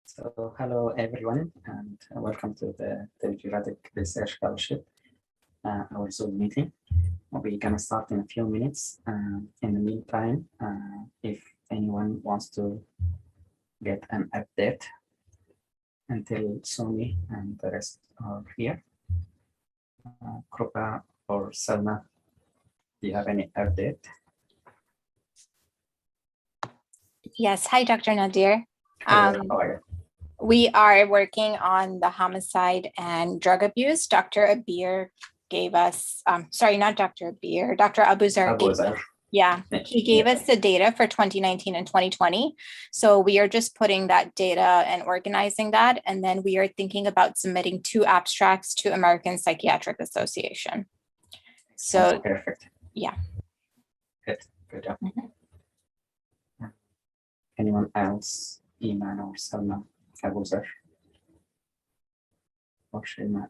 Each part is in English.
So hello everyone, and welcome to the Telegeriatric Research Fellowship, our Zoom meeting. We're gonna start in a few minutes. In the meantime, if anyone wants to get an update until Sony and the rest are here, Krupa or Selma, do you have any update? Yes. Hi, Dr. Nadir. How are you? We are working on the homicide and drug abuse. Dr. Abir gave us, sorry, not Dr. Abir, Dr. Abuzar. He gave us the data for 2019 and 2020. So we are just putting that data and organizing that. And then we are thinking about submitting 2 abstracts to American Psychiatric Association. So that's perfect. Yeah. Good job. Anyone else? Iman or Salma? Abuzar or Shema?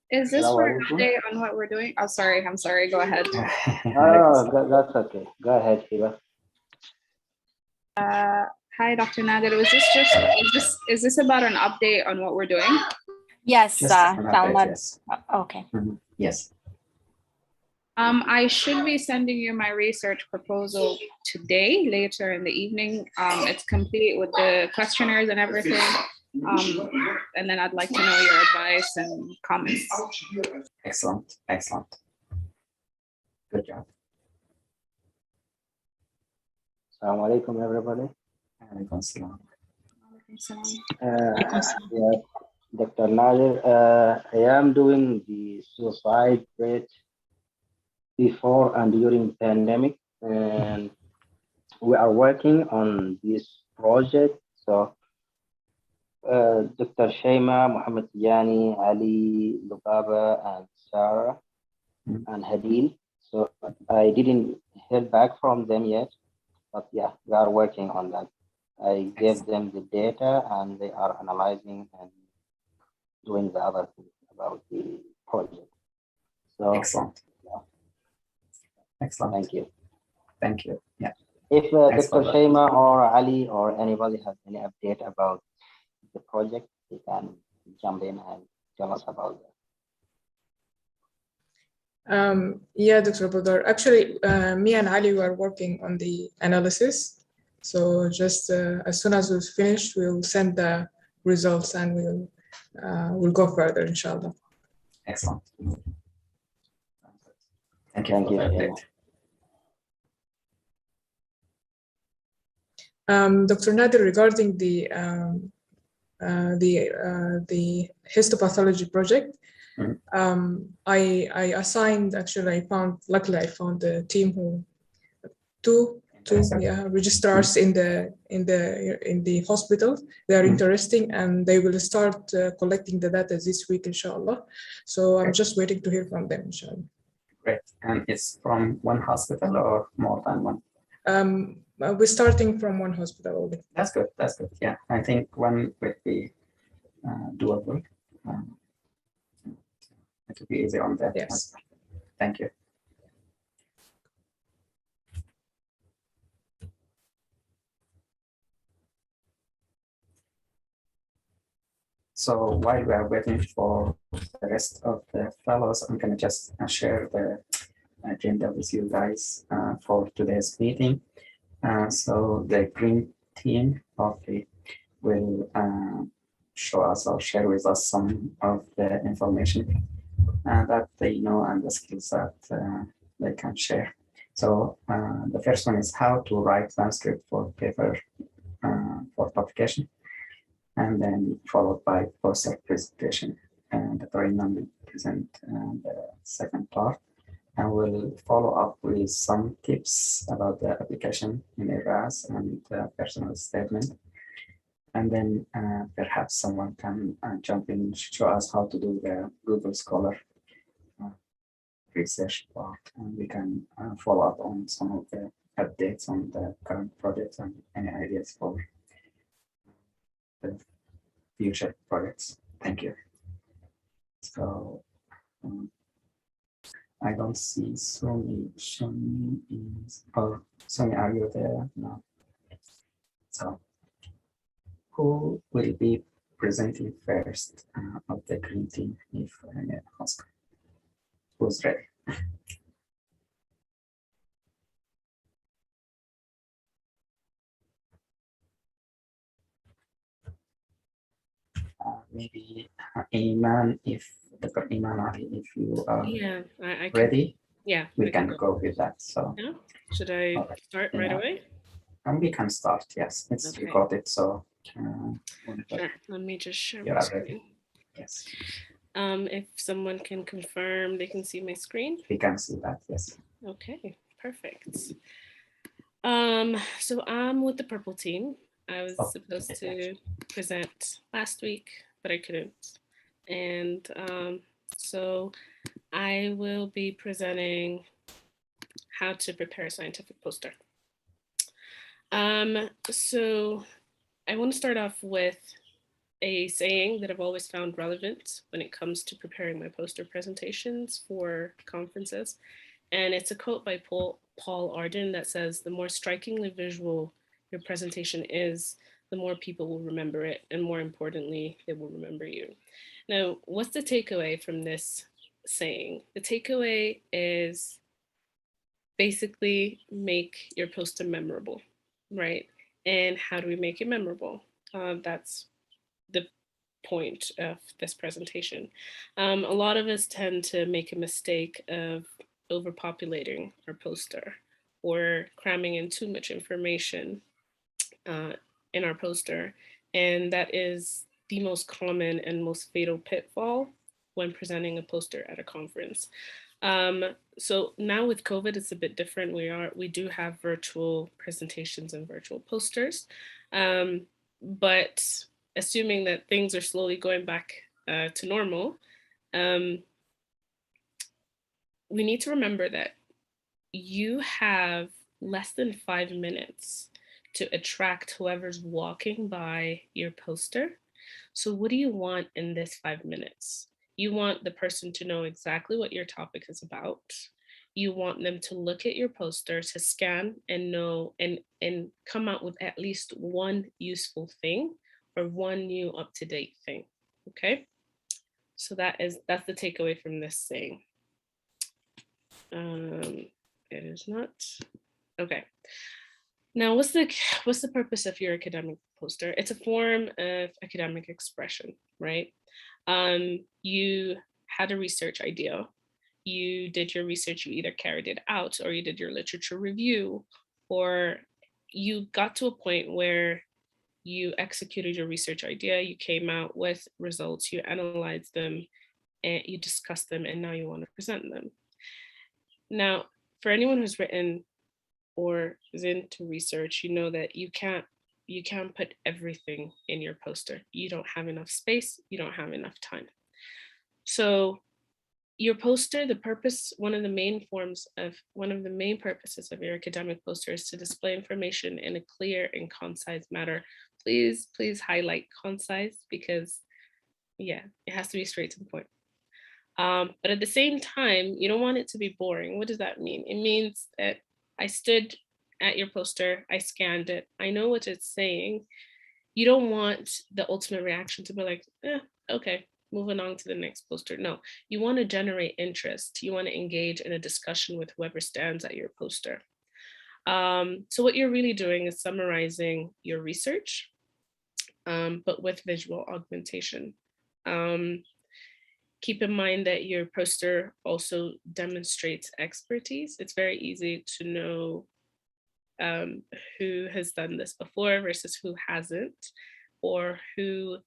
Is this for an update on what we're doing? Oh, sorry. I'm sorry. Go ahead. That's okay. Go ahead, Shiva. Hi, Dr. Nadir. Is this about an update on what we're doing? Yes, Salma. Yes. Okay. Yes. I should be sending you my research proposal today, later in the evening. It's complete with the questionnaires and everything. And then I'd like to know your advice and comments. Excellent. Excellent. Good job. Assalamu alaikum, everybody. Alaikum salam. Yes, Dr. Nadir, I am doing the suicide rate before and during pandemic, and we are working on this project. So Dr. Shema, Muhammad Yani, Ali, Lubaba, and Sarah, and Hadil. So I didn't hear back from them yet, but yeah, we are working on that. I gave them the data and they are analyzing and doing the other things about the project. So excellent. Yeah. Excellent. Thank you. Thank you. Yeah. If Dr. Shema or Ali or anybody has any update about the project, they can jump in and tell us about that. Yeah, Dr. Badar. Actually, me and Ali were working on the analysis. So just as soon as it's finished, we'll send the results and we'll go further, inshallah. Excellent. Thank you. Thank you. Dr. Nadir, regarding the histopathology project, I assigned, actually, luckily I found a team who two registrars in the hospital. They are interesting and they will start collecting the data this week, inshallah. So I'm just waiting to hear from them, inshallah. Great. And it's from one hospital or more than one? We're starting from one hospital only. That's good. That's good. Yeah, I think one would be doable. It will be easy on that. Yes. Thank you. So while we are waiting for the rest of the fellows, I'm going to just share the agenda with you guys for today's meeting. So the green team of the will show us or share with us some of the information that they know and the skills that they can share. So the first one is how to write transcript for paper for publication, and then followed by poster presentation. And the Raymond will present the second part. And we'll follow up with some tips about the application in ERAS and personal statement. And then perhaps someone can jump in, show us how to do the Google Scholar research part. And we can follow up on some of the updates on the current projects and any ideas for the future projects. Thank you. So I don't see Sony. Sony is, or Sony, are you there? No. So who will be presenting first of the green team if Oscar? Who's ready? Maybe Iman, if Dr. Iman, if you are Yeah, I can. ready, Yeah, we I can go. go with that. So Yeah. Should I all right. start right Yeah. away? And we can start, yes. It's Okay. recorded, so whenever Sure. Let me just share you my are screen. ready. Yes, If someone can confirm they can see my screen. we can see that, yes. Okay, perfect. So I'm with the purple team. I was Oh, supposed okay. to present last week, but I couldn't. And so I will be presenting how to prepare a scientific poster. So I want to start off with a saying that I've always found relevant when it comes to preparing my poster presentations for conferences. And it's a quote by Paul Arden that says, "The more strikingly visual your presentation is, the more people will remember it. And more importantly, they will remember you." Now, what's the takeaway from this saying? The takeaway is basically make your poster memorable, right? And how do we make it memorable? That's the point of this presentation. A lot of us tend to make a mistake of overpopulating our poster or cramming in too much information in our poster. And that is the most common and most fatal pitfall when presenting a poster at a conference. So now with COVID, it's a bit different. We do have virtual presentations and virtual posters, but assuming that things are slowly going back to normal, we need to remember that you have less than 5 minutes to attract whoever's walking by your poster. So what do you want in this 5 minutes? You want the person to know exactly what your topic is about. You want them to look at your poster, to scan and know and come out with at least one useful thing or one new up-to-date thing. Okay. So that's the takeaway from this saying. It is not. Okay. Now, what's the purpose of your academic poster? It's a form of academic expression, right? You had a research idea. You did your research, you either carried it out or you did your literature review, or you got to a point where you executed your research idea, you came out with results, you analyzed them, and you discussed them, and now you want to present them. Now, for anyone who's written or is into research, you know that you can't put everything in your poster. You don't have enough space, you don't have enough time. So your poster, one of the main purposes of your academic poster is to display information in a clear and concise manner. Please highlight concise, because yeah, it has to be straight to the point. But at the same time, you don't want it to be boring. What does that mean? It means that I stood at your poster, I scanned it, I know what it's saying. You don't want the ultimate reaction to be like, okay, moving on to the next poster. No, you want to generate interest. You want to engage in a discussion with whoever stands at your poster. So what you're really doing is summarizing your research, but with visual augmentation. Keep in mind that your poster also demonstrates expertise. It's very easy to know who has done this before versus who hasn't, or who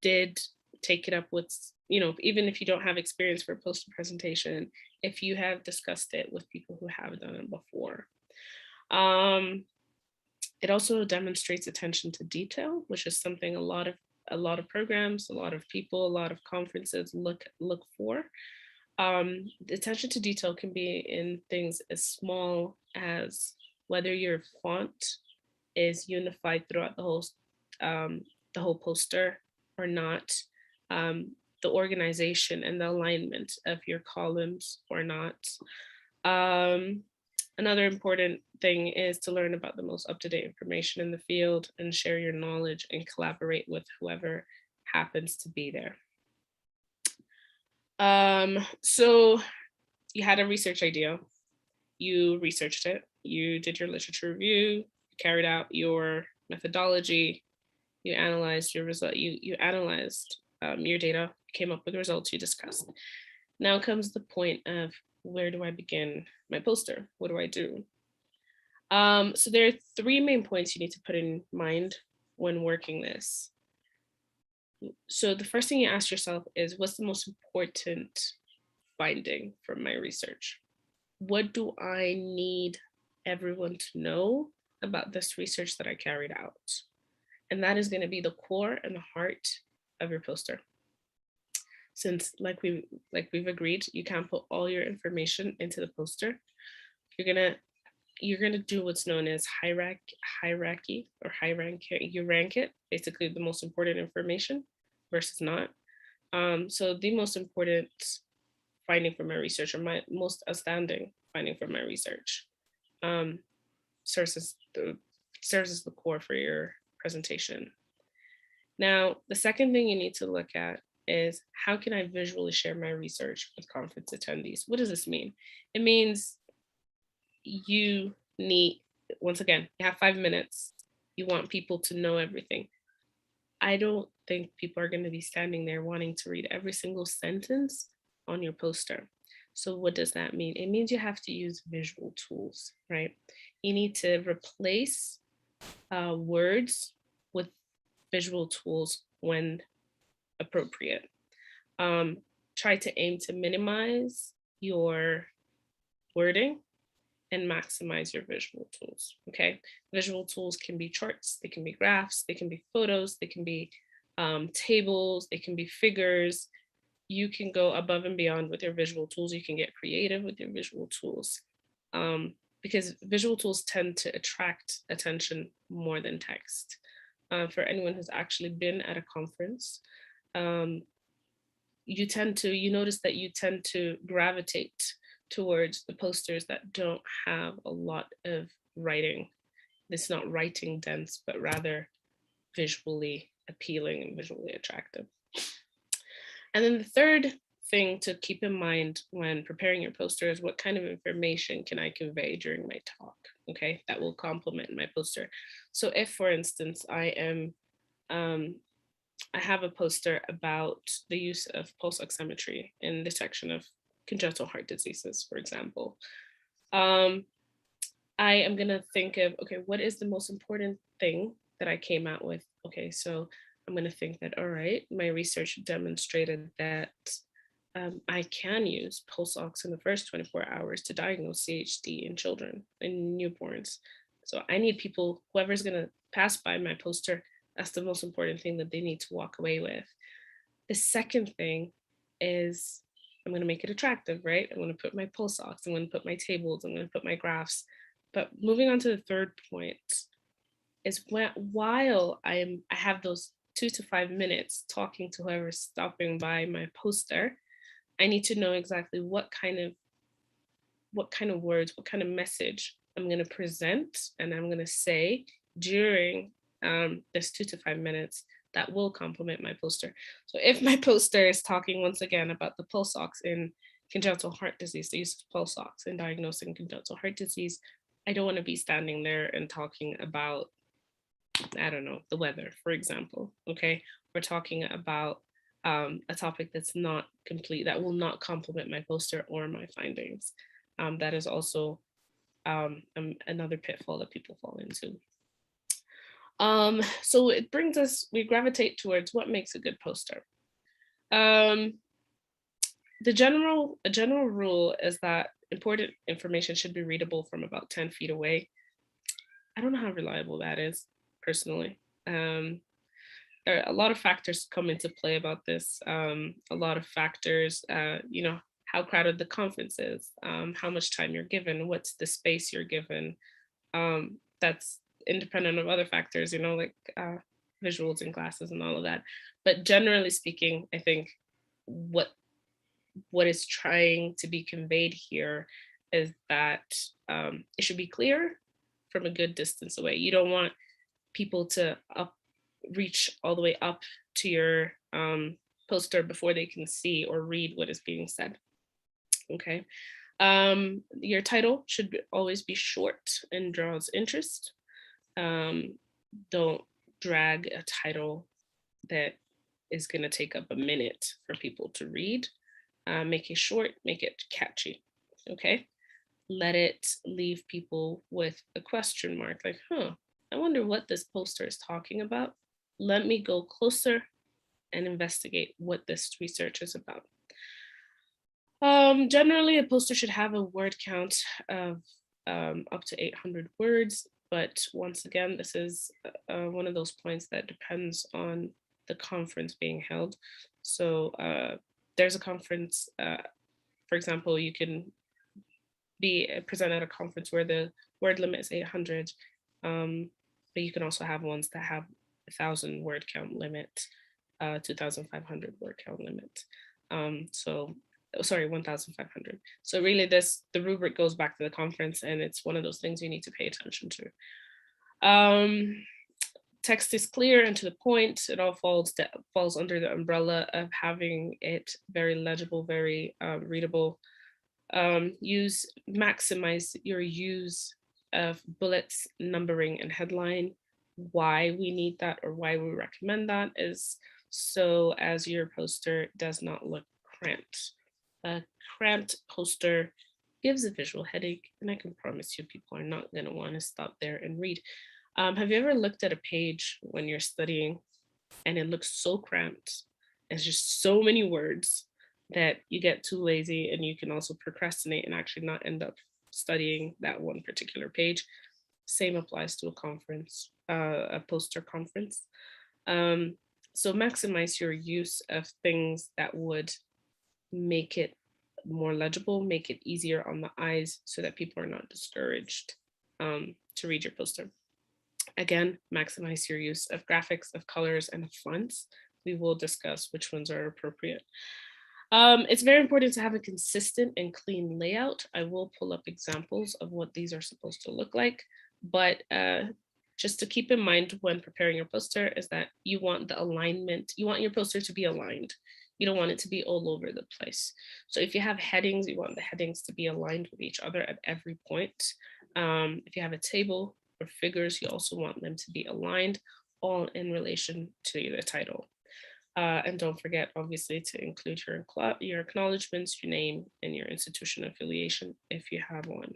did take it up with, even if you don't have experience for a poster presentation, if you have discussed it with people who have done it before. It also demonstrates attention to detail, which is something a lot of programs, a lot of people, a lot of conferences look for. The attention to detail can be in things as small as whether your font is unified throughout the whole poster or not, the organization and the alignment of your columns or not. Another important thing is to learn about the most up-to-date information in the field and share your knowledge and collaborate with whoever happens to be there. So you had a research idea, you researched it, you did your literature review, carried out your methodology, you analyzed your result, you analyzed your data, came up with results you discussed. Now comes the point of, where do I begin my poster? What do I do? So there are 3 main points you need to put in mind when working this. So the first thing you ask yourself is, what's the most important finding from my research? What do I need everyone to know about this research that I carried out? And that is going to be the core and the heart of your poster. Since like we've agreed, you can't put all your information into the poster. You're gonna do what's known as hierarchy. You rank it, basically the most important information versus not. So the most important finding from my research, or my most outstanding finding from my research, serves as the core for your presentation. Now, the second thing you need to look at is, how can I visually share my research with conference attendees? What does this mean? It means you need, once again, you have 5 minutes. You want people to know everything. I don't think people are going to be standing there wanting to read every single sentence on your poster. So what does that mean? It means you have to use visual tools, right? You need to replace words with visual tools when appropriate. Try to aim to minimize your wording and maximize your visual tools, okay? Visual tools can be charts, they can be graphs, they can be photos, they can be tables, they can be figures. You can go above and beyond with your visual tools. You can get creative with your visual tools, because visual tools tend to attract attention more than text. For anyone who's actually been at a conference, you notice that you tend to gravitate towards the posters that don't have a lot of writing. It's not writing dense, but rather visually appealing and visually attractive. And then the third thing to keep in mind when preparing your poster is, what kind of information can I convey during my talk, okay, that will complement my poster. So if, for instance, I have a poster about the use of pulse oximetry in detection of congenital heart diseases, for example, I am going to think of, okay, what is the most important thing that I came out with? Okay, so I'm going to think that, all right, my research demonstrated that I can use pulse ox in the first 24 hours to diagnose CHD in children and newborns. So I need people, whoever's going to pass by my poster, that's the most important thing that they need to walk away with. The second thing is, I'm going to make it attractive, right? I'm going to put my pulse ox, I'm going to put my tables, I'm going to put my graphs. But moving on to the third point is, while I have those 2 to 5 minutes talking to whoever's stopping by my poster, I need to know exactly what kind of words, what kind of message I'm going to present and I'm going to say during this 2 to 5 minutes that will complement my poster. So if my poster is talking once again about the pulse ox in congenital heart disease, the use of pulse ox in diagnosing congenital heart disease, I don't want to be standing there and talking about, I don't know, the weather, for example, okay? We're talking about a topic that's not complete, that will not complement my poster or my findings. That is also another pitfall that people fall into. So it brings us, we gravitate towards what makes a good poster. A general rule is that important information should be readable from about 10 feet away. I don't know how reliable that is, personally. There are a lot of factors come into play about this. A lot of factors, how crowded the conference is, how much time you're given, what's the space you're given. That's independent of other factors, like visuals and glasses and all of that. But generally speaking, I think what is trying to be conveyed here is that it should be clear from a good distance away. You don't want people to reach all the way up to your poster before they can see or read what is being said. Okay. Your title should always be short and draws interest. Don't drag a title that is going to take up a minute for people to read. Make it short, make it catchy. Okay. Let it leave people with a question mark, like, I wonder what this poster is talking about. Let me go closer and investigate what this research is about. Generally, a poster should have a word count of up to 800 words. But once again, this is one of those points that depends on the conference being held. So there's a conference, for example, you can be present at a conference where the word limit is 800, but you can also have ones that have 1,000 word count limit, 2,500 word count limit. Sorry, 1,500. So really the rubric goes back to the conference, and it's one of those things you need to pay attention to. Text is clear and to the point. It all falls under the umbrella of having it very legible, very readable. Maximize your use of bullets, numbering, and headline. Why we need that, or why we recommend that, is so as your poster does not look cramped. A cramped poster gives a visual headache, and I can promise you people are not going to want to stop there and read. Have you ever looked at a page when you're studying and it looks so cramped? It's just so many words that you get too lazy, and you can also procrastinate and actually not end up studying that one particular page. Same applies to a conference, a poster conference. So maximize your use of things that would make it more legible, make it easier on the eyes so that people are not discouraged to read your poster. Again, maximize your use of graphics, of colors, and of fonts. We will discuss which ones are appropriate. It's very important to have a consistent and clean layout. I will pull up examples of what these are supposed to look like, but just to keep in mind when preparing your poster is that you want the alignment, you want your poster to be aligned. You don't want it to be all over the place. So if you have headings, you want the headings to be aligned with each other at every point. If you have a table or figures, you also want them to be aligned, all in relation to the title. And don't forget, obviously, to include your acknowledgements, your name, and your institution affiliation if you have one.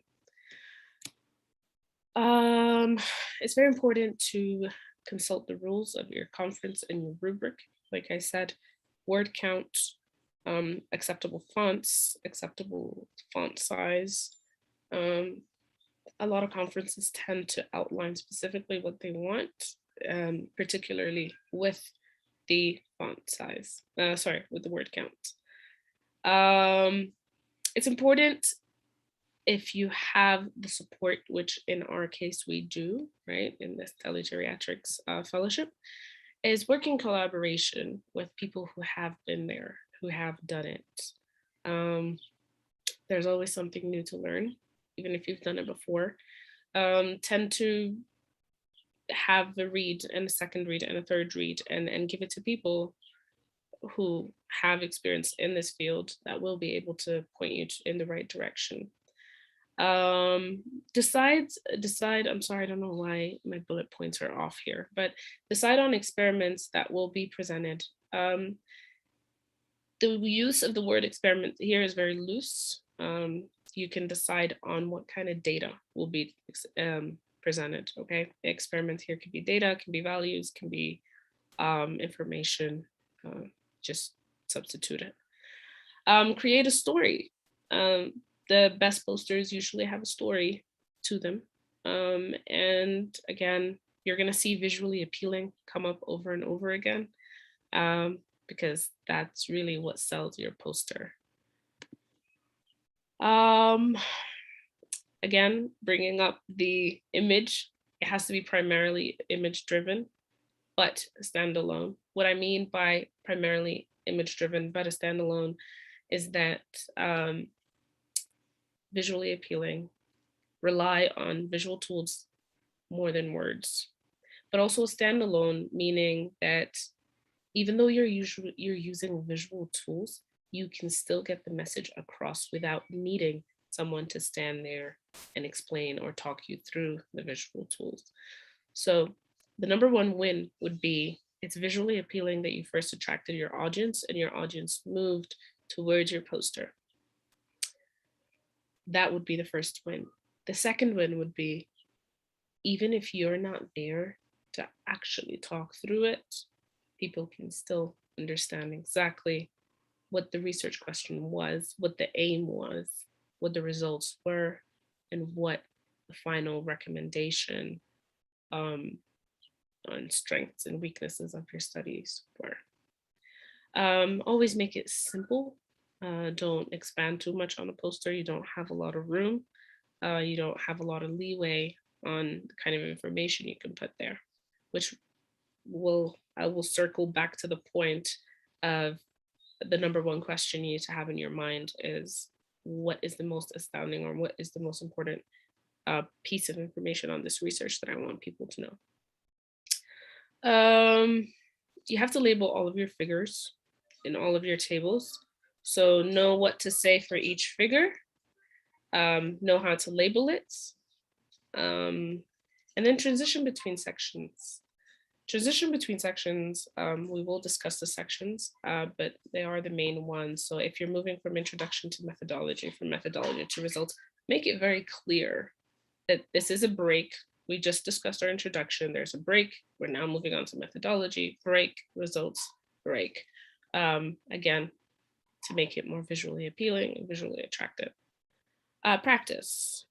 It's very important to consult the rules of your conference and your rubric. Like I said, word count, acceptable fonts, acceptable font size. A lot of conferences tend to outline specifically what they want, particularly with the font size, with the word count. It's important if you have the support, which in our case we do, right, in this Telegeriatrics fellowship, is work in collaboration with people who have been there, who have done it. There's always something new to learn, even if you've done it before. Tend to have a read and a second read and a third read and give it to people who have experience in this field that will be able to point you in the right direction. Decide, I'm sorry, I don't know why my bullet points are off here, but decide on experiments that will be presented. The use of the word experiment here is very loose. You can decide on what kind of data will be presented, okay? The experiment here could be data, can be values, can be information, just substitute it. Create a story. The best posters usually have a story to them. And again, you're gonna see visually appealing come up over and over again, because that's really what sells your poster. Again, bringing up the image, it has to be primarily image driven, but standalone. What I mean by primarily image driven, but a standalone is that visually appealing, rely on visual tools more than words, but also standalone, meaning that even though you're using visual tools, you can still get the message across without needing someone to stand there and explain or talk you through the visual tools. So the number one win would be it's visually appealing that you first attracted your audience and your audience moved towards your poster. That would be the first win. The second win would be, even if you're not there to actually talk through it, people can still understand exactly what the research question was, what the aim was, what the results were, and what the final recommendation on strengths and weaknesses of your studies were. Always make it simple. Don't expand too much on a poster. You don't have a lot of room. You don't have a lot of leeway on the kind of information you can put there, which I will circle back to the point of the number one question you need to have in your mind is, what is the most astounding or what is the most important piece of information on this research that I want people to know? You have to label all of your figures in all of your tables. So know what to say for each figure, know how to label it, and then transition between sections. Transition between sections, we will discuss the sections, but they are the main ones. So if you're moving from introduction to methodology, from methodology to results, make it very clear that this is a break. We just discussed our introduction. There's a break. We're now moving on to methodology, break, results, break. Again, to make it more visually appealing and visually attractive. Practice.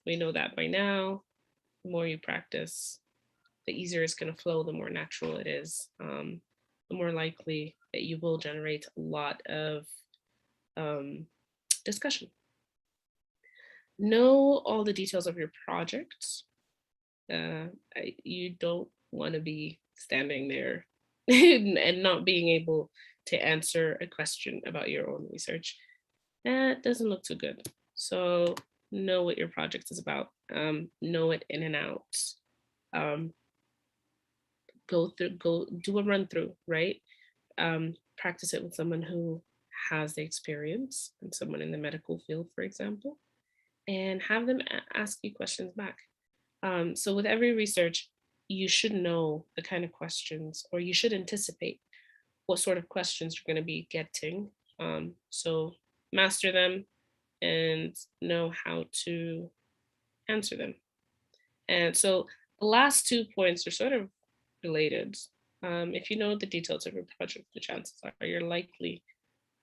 We know that by now. The more you practice, the easier it's going to flow, the more natural it is, the more likely that you will generate a lot of discussion. Know all the details of your project. You don't want to be standing there and not being able to answer a question about your own research. That doesn't look too good. So know what your project is about. Know it in and out. Go do a run through, right? Practice it with someone who has the experience and someone in the medical field, for example, and have them ask you questions back. So with every research, you should know the kind of questions, or you should anticipate what sort of questions you're going to be getting. So master them and know how to answer them. And so the last 2 points are sort of related. If you know the details of your project, the chances are you're likely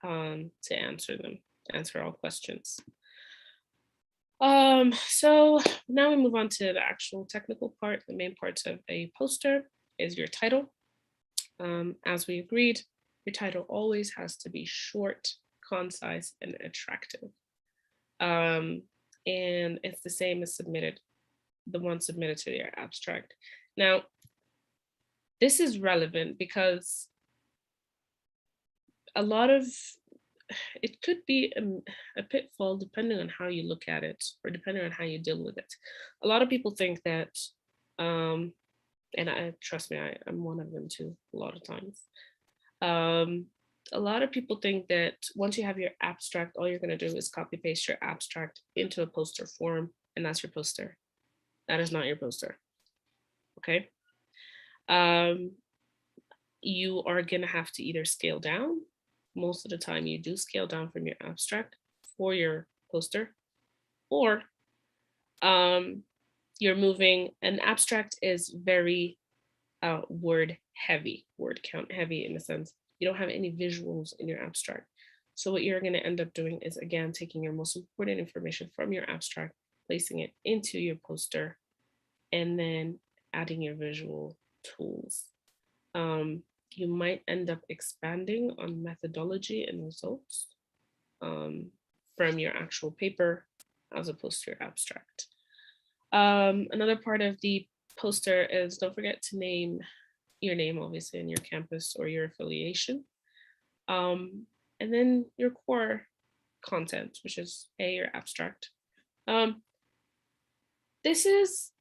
to answer all questions. So now we move on to the actual technical part. The main parts of a poster is your title. As we agreed, your title always has to be short, concise, and attractive. And it's the same as the one submitted to your abstract. Now, this is relevant because it could be a pitfall depending on how you look at it or depending on how you deal with it. A lot of people think that, and trust me, I'm one of them too, a lot of times. A lot of people think that once you have your abstract, all you're going to do is copy paste your abstract into a poster form, and that's your poster. That is not your poster. Okay. You are going to have to either scale down. Most of the time you do scale down from your abstract for your poster, or you're moving. An abstract is very word count heavy, in a sense. You don't have any visuals in your abstract. So what you're going to end up doing is, again, taking your most important information from your abstract, placing it into your poster, and then adding your visual tools. You might end up expanding on methodology and results from your actual paper as opposed to your abstract. Another part of the poster is, don't forget to name your name, obviously, in your campus or your affiliation. And then your core content, which is your abstract. This is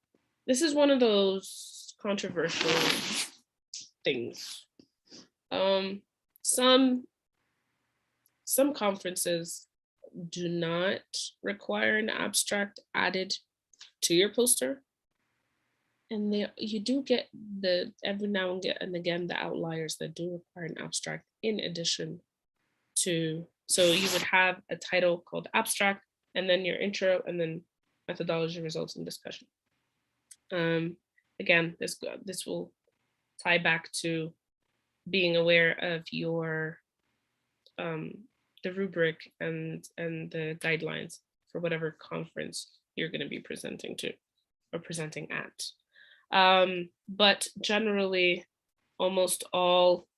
one of those controversial things. Some conferences do not require an abstract added to your poster. And you do get every now and again, the outliers that do require an abstract in addition to, so you would have a title called abstract, and then your intro, and then methodology, results, and discussion. Again, this will tie back to being aware of your the rubric and the guidelines for whatever conference you're going to be presenting to or presenting at. But generally, almost all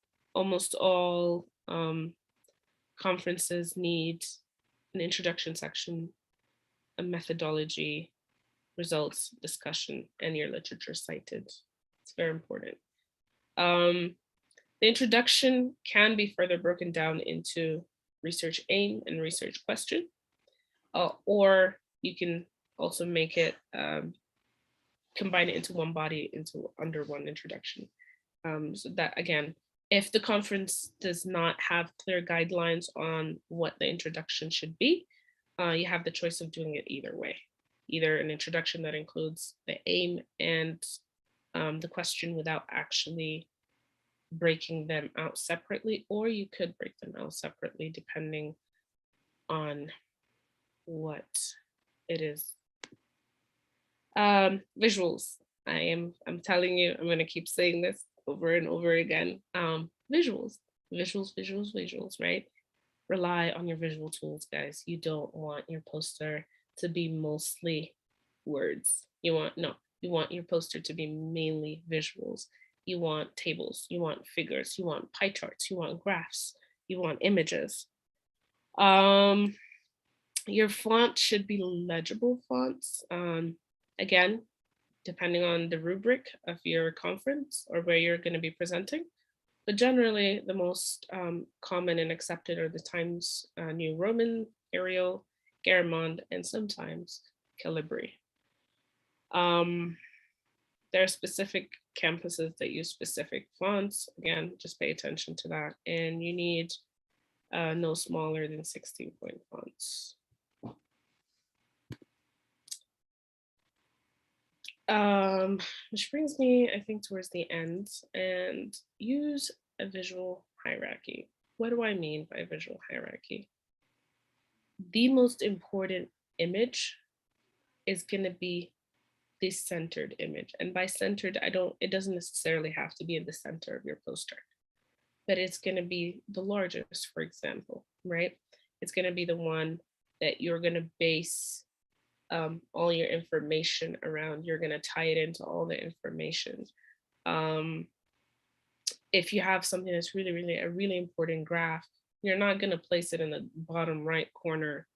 conferences need an introduction section, a methodology, results, discussion, and your literature cited. It's very important. The introduction can be further broken down into research aim and research question, or you can also make it combine it into one body, under one introduction. So that, again, if the conference does not have clear guidelines on what the introduction should be, you have the choice of doing it either way. Either an introduction that includes the aim and the question without actually breaking them out separately, or you could break them out separately depending on what it is. Visuals. I'm telling you, I'm going to keep saying this over and over again. Visuals, right? Rely on your visual tools, guys. You don't want your poster to be mostly words. You want your poster to be mainly visuals. You want tables, you want figures, you want pie charts, you want graphs, you want images. Your font should be legible fonts. Again, depending on the rubric of your conference or where you're going to be presenting. But generally, the most common and accepted are the Times New Roman, Arial, Garamond, and sometimes Calibri. There are specific campuses that use specific fonts. Again, just pay attention to that. And you need no smaller than 16-point fonts. Which brings me, I think, towards the end, and use a visual hierarchy. What do I mean by visual hierarchy? The most important image is going to be the centered image. And by centered, it doesn't necessarily have to be in the center of your poster, but it's going to be the largest, for example, right? It's going to be the one that you're going to base all your information around. You're going to tie it into all the information. If you have something that's really a really important graph, you're not going to place it in the bottom right corner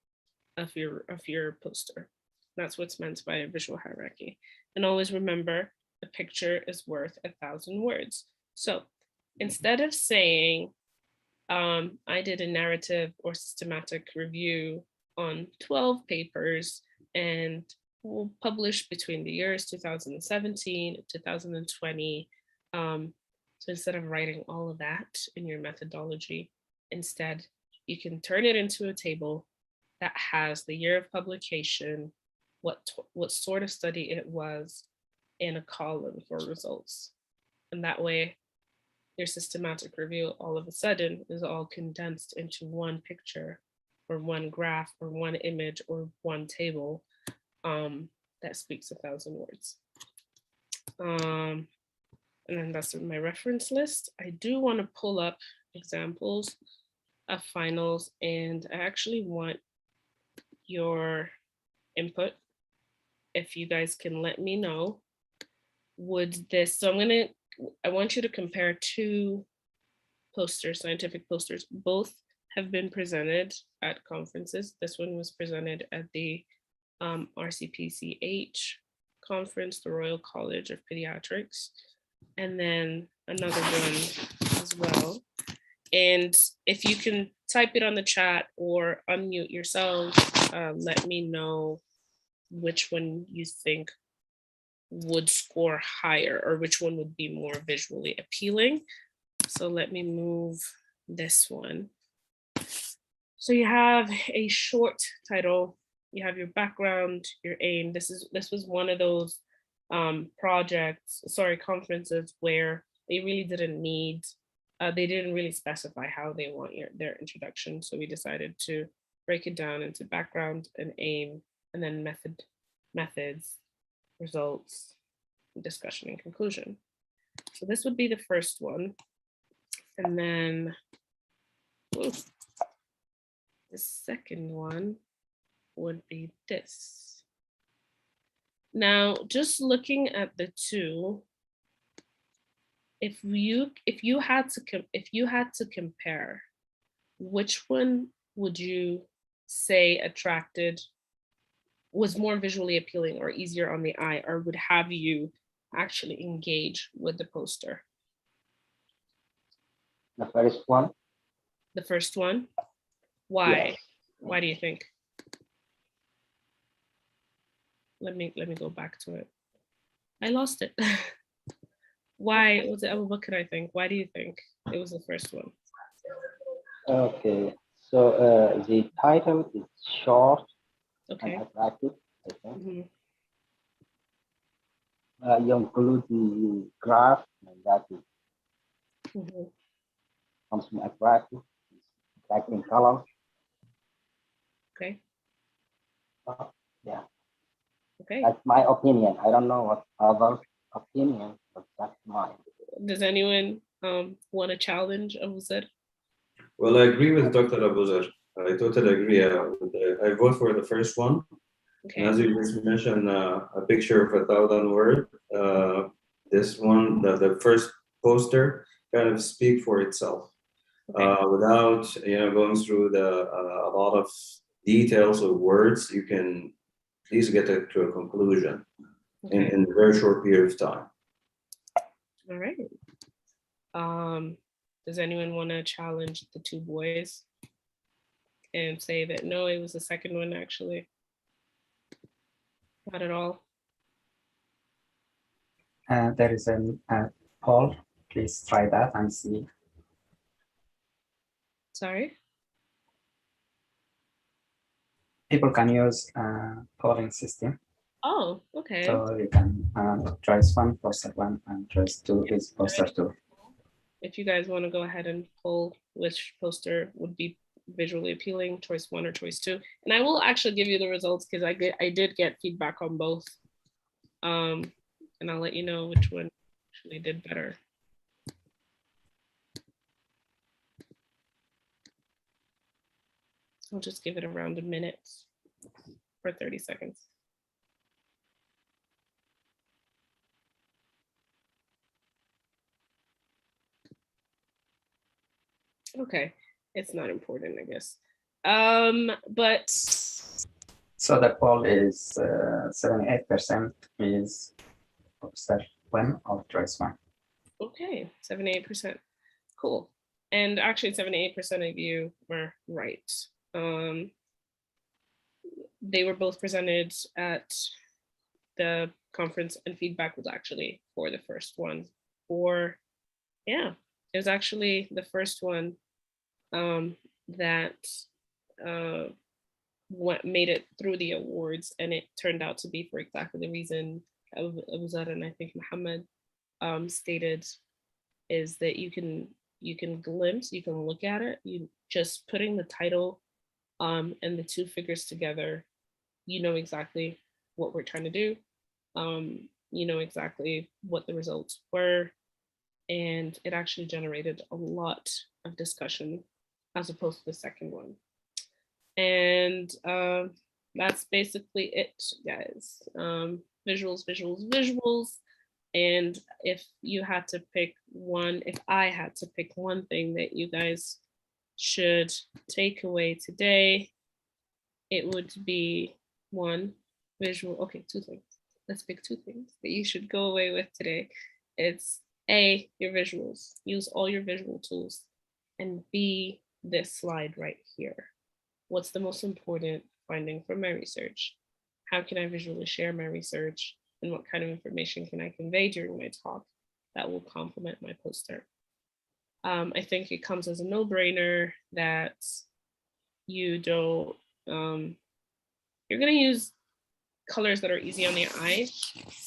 of your poster. That's what's meant by a visual hierarchy. And always remember, a picture is worth 1,000 words. So instead of saying, I did a narrative or systematic review on 12 papers and will publish between the years 2017 and 2020. So instead of writing all of that in your methodology, instead, you can turn it into a table that has the year of publication, what sort of study it was, and a column for results. And that way, your systematic review all of a sudden is all condensed into one picture or one graph or one image or one table that speaks 1,000 words. And then that's my reference list. I do want to pull up examples of finals, and I actually want your input. If you guys can let me know, I want you to compare two posters, scientific posters. Both have been presented at conferences. This one was presented at the RCPCH conference, the Royal College of Pediatrics, and then another one as well. And if you can type it on the chat or unmute yourself, let me know which one you think would score higher or which one would be more visually appealing. So let me move this one. So you have a short title, you have your background, your aim. This was one of those conferences where they really didn't need, they didn't really specify how they want their introduction. So we decided to break it down into background and aim, and then methods, results, discussion, and conclusion. So this would be the first one. And then the second one would be this. Now, just looking at the two, if you had to compare, which one would you say was more visually appealing or easier on the eye, or would have you actually engage with the poster? The first one. The first one? Why? Yes. Why do you think? Let me go back to it. I lost it. Why was it? What could I think? Why do you think it was the first one? Okay, so the title is short Okay. and attractive, I think. Mhm. You include the graph, and that is Mhm. something attractive color. Okay. Yeah, Okay. that's my opinion. I don't know what other opinion, but that's mine. Does anyone want to challenge Abuzar? Well, I agree with Dr. Abuzar. I totally agree. I vote for the first one. Okay. And as you just mentioned, a picture of 1,000 words. This one, the first poster, kind of speak for itself, Okay. without going through a lot of details of words. You can at least get to a conclusion Okay. in a very short period of time. All right. Does anyone want to challenge the two boys and say that no, it was the second one actually? Not at all. There is a poll. Please try that and see. Sorry? People can use polling system. Oh, okay. So you can choose one, poster one, and choose two is poster two. If you guys want to go ahead and poll which poster would be visually appealing, choice one or choice two. And I will actually give you the results because I did get feedback on both. And I'll let you know which one actually did better. I'll just give it around a minute or 30 seconds. Okay, it's not important, I guess. But so the poll is 78% is poster one or choice one. Okay, 78%. Cool. And actually 78% of you were right. They were both presented at the conference, and feedback was actually for the first one. It was actually the first one that made it through the awards, and it turned out to be for exactly the reason Abuzar and I think Muhammad stated, is that you can glimpse, you can look at it, you just putting the title and the two figures together, you know exactly what we're trying to do. You know exactly what the results were, and it actually generated a lot of discussion as opposed to the second one. And that's basically it, guys. Visuals, visuals, visuals. And if you had to pick one, if I had to pick one thing that you guys should take away today, it would be one, visual. Okay, two things. Let's pick two things that you should go away with today. It's A, your visuals. Use all your visual tools. and B, this slide right here. What's the most important finding from my research? How can I visually share my research? And what kind of information can I convey during my talk that will complement my poster? I think it comes as a no-brainer that you don't, you're gonna use colors that are easy on the eye.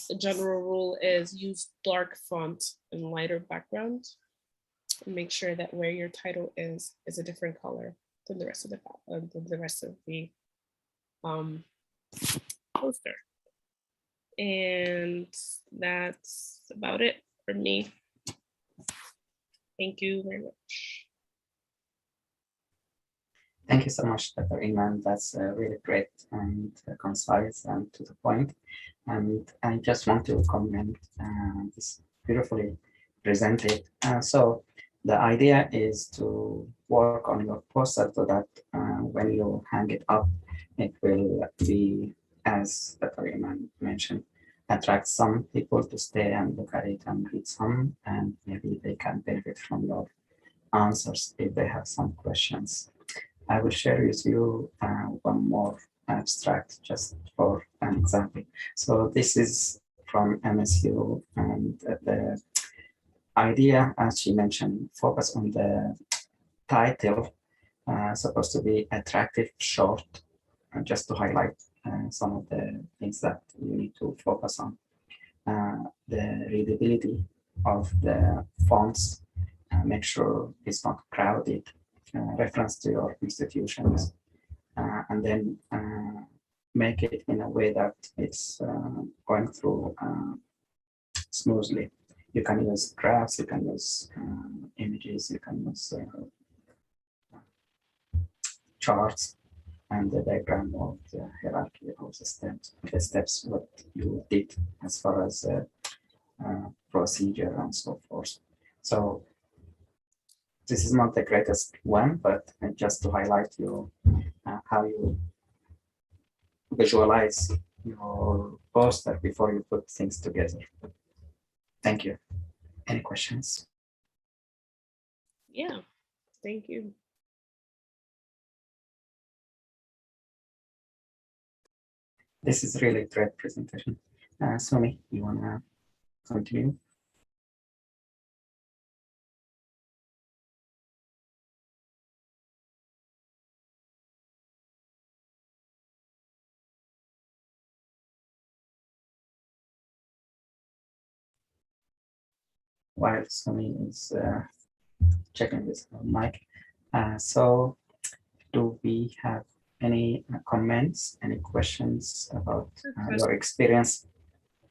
The general rule is use dark font and lighter background. And make sure that where your title is a different color than the rest of the poster. And that's about it for me. Thank you very much. Thank you so much, Dr. Iman. That's really great and concise and to the point. And I just want to comment this beautifully presented. So the idea is to work on your poster so that when you hang it up, it will be, as Dr. Iman mentioned, attract some people to stay and look at it and read some, and maybe they can benefit from your answers if they have some questions. I will share with you one more abstract just for an example. So this is from MSU, and the idea, as she mentioned, focus on the title, supposed to be attractive, short, just to highlight some of the things that you need to focus on. The readability of the fonts, make sure it's not crowded, reference to your institutions, and then make it in a way that it's going through smoothly. You can use graphs, you can use images, you can use charts, and the diagram of the hierarchy of the steps what you did as far as procedure and so forth. So this is not the greatest one, but just to highlight you how you visualize your poster before you put things together. Thank you. Any questions? Yeah, thank you. This is really a great presentation. Sumi, you want to continue? While Sumi is checking this mic. So do we have any comments, any questions about your experience?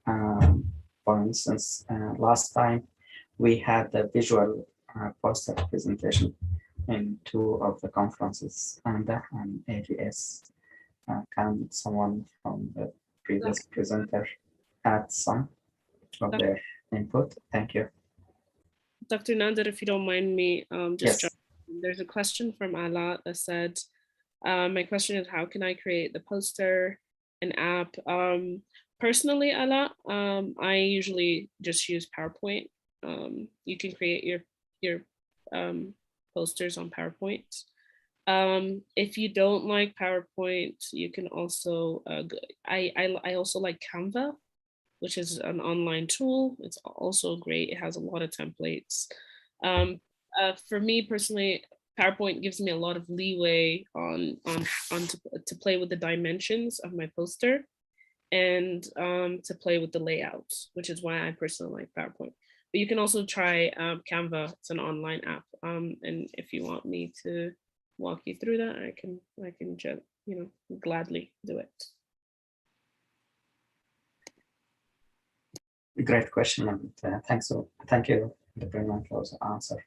For instance, last time we had the visual poster presentation in 2 of the conferences, and AGS. Can someone from the previous presenter add some of their input? Thank you. Dr. Nader, if you don't mind me, Yes. There's a question from Ala that said, my question is, how can I create the poster, an app? Personally, Ala, I usually just use PowerPoint. You can create your posters on PowerPoint. If you don't like PowerPoint, you can also, I also like Canva, which is an online tool. It's also great. It has a lot of templates. For me personally, PowerPoint gives me a lot of leeway to play with the dimensions of my poster and to play with the layout, which is why I personally like PowerPoint. But you can also try Canva. It's an online app. And if you want me to walk you through that, I can just, gladly do it. Great question, and thank you, Dr. Iman, for the answer.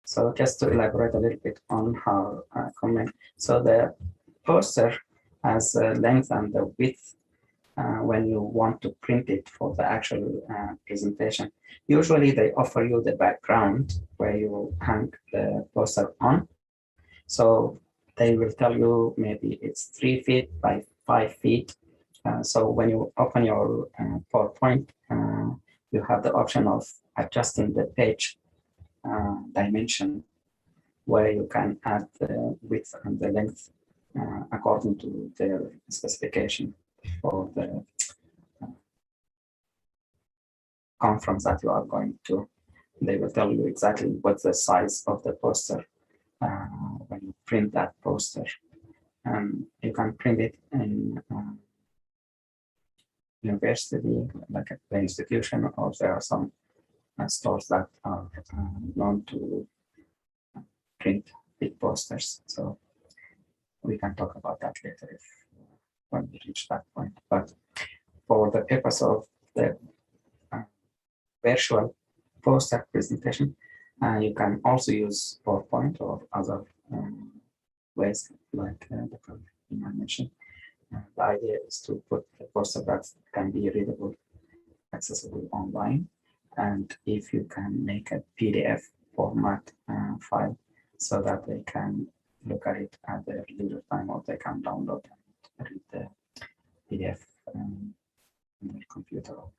So just to elaborate a little bit on her comment. So the poster has a length and the width when you want to print it for the actual presentation. Usually they offer you the background where you hang the poster on. So they will tell you maybe it's 3 feet by 5 feet. So when you open your PowerPoint, you have the option of adjusting the page dimension where you can add the width and the length according to their specification for the conference that you are going to. They will tell you exactly what's the size of the poster when you print that poster. You can print it in university, like at the institution, or there are some stores that are known to print big posters. So we can talk about that later if when we reach that point. But for the purpose of the virtual poster presentation, you can also use PowerPoint or other ways like the I mentioned. The idea is to put a poster that can be readable, accessible online, and if you can make a PDF format file so that they can look at it at their leisure time, or they can download and read the PDF on their computer or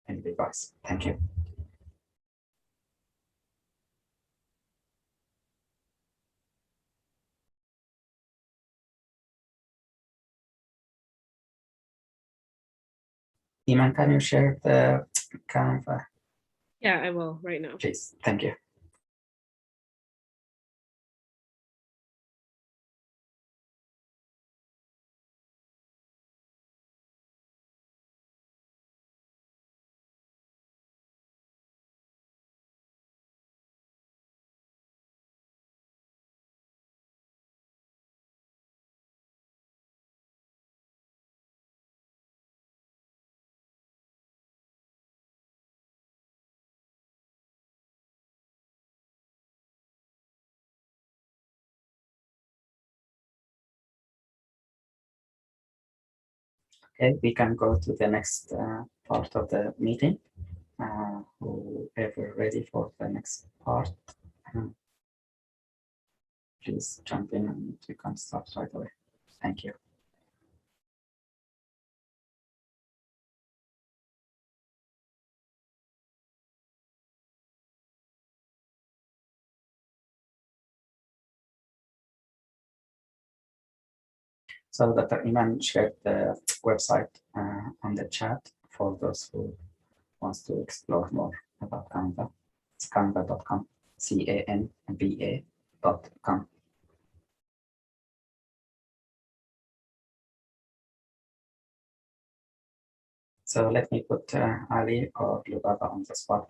any device. Thank you. Iman, can you share the Canva? Yeah, I will right now. Please, thank you. Okay, we can go to the next part of the meeting. Whoever ready for the next part, please jump in and we can start right away. Thank you. So Dr. Iman shared the website on the chat for those who wants to explore more about Canva. It's canva.com, canva.com. So let me put Ali or Lubaba on the spot.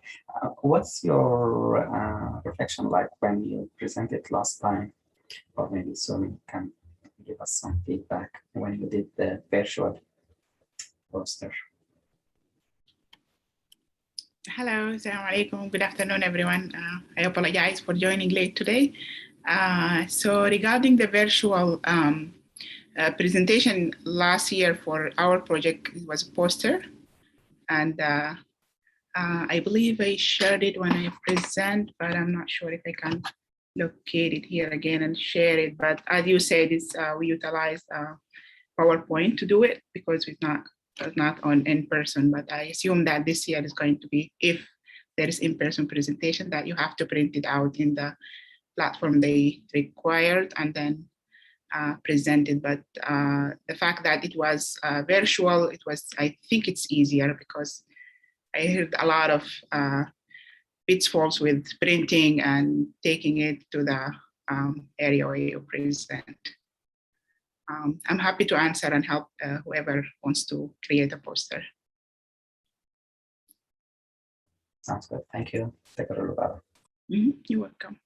What's your reflection like when you presented last time, or maybe soon can give us some feedback when you did the virtual poster? Hello, assalamu alaikum. Good afternoon, everyone. I apologize for joining late today. So regarding the virtual presentation last year for our project, it was a poster. And I believe I shared it when I present, but I'm not sure if I can locate it here again and share it. But as you said, we utilize PowerPoint to do it because it's not on in person, but I assume that this year is going to be, if there is in-person presentation, that you have to print it out in the platform they required and then present it. But the fact that it was virtual, I think it's easier because I heard a lot of pitfalls with printing and taking it to the area where you present. I'm happy to answer and help whoever wants to create a poster. Sounds good. Thank you. Take a look at it. You're welcome.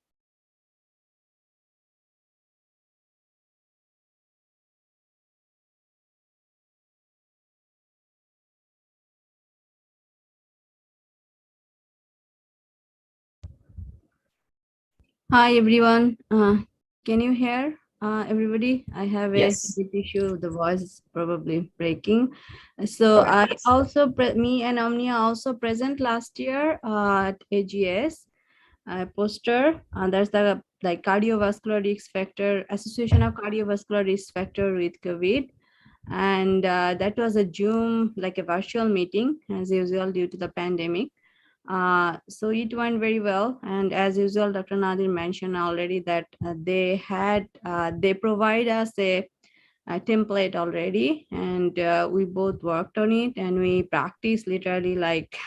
Hi, everyone. Can you hear everybody? I have a bit issue. The voice is probably breaking. So I also, me and Omnia also present last year at AGS poster. There's the cardiovascular risk factor, Association of Cardiovascular Risk Factor with COVID. And that was a Zoom, like a virtual meeting as usual due to the pandemic. So it went very well. And as usual, Dr. Nadir mentioned already that they provide us a template already, and we both worked on it, and we practiced literally like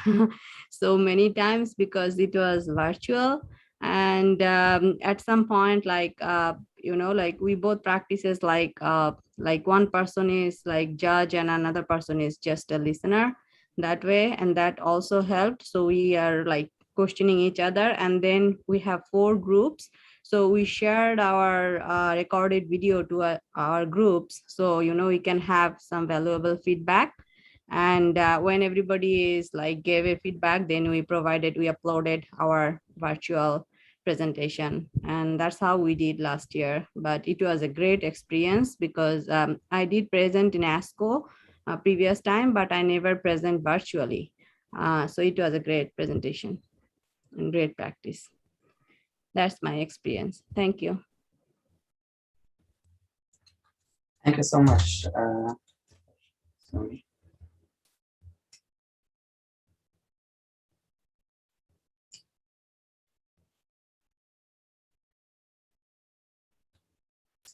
so many times because it was virtual. And at some point, like like we both practices like one person is like judge and another person is just a listener that way, and that also helped. So we are like questioning each other, and then we have 4 groups. So we shared our recorded video to our groups, so we can have some valuable feedback. And when everybody is like gave a feedback, then we uploaded our virtual presentation, and that's how we did last year. But it was a great experience because I did present in ASCO previous time, but I never present virtually. So it was a great presentation and great practice. That's my experience. Thank you. Thank you so much. Sorry.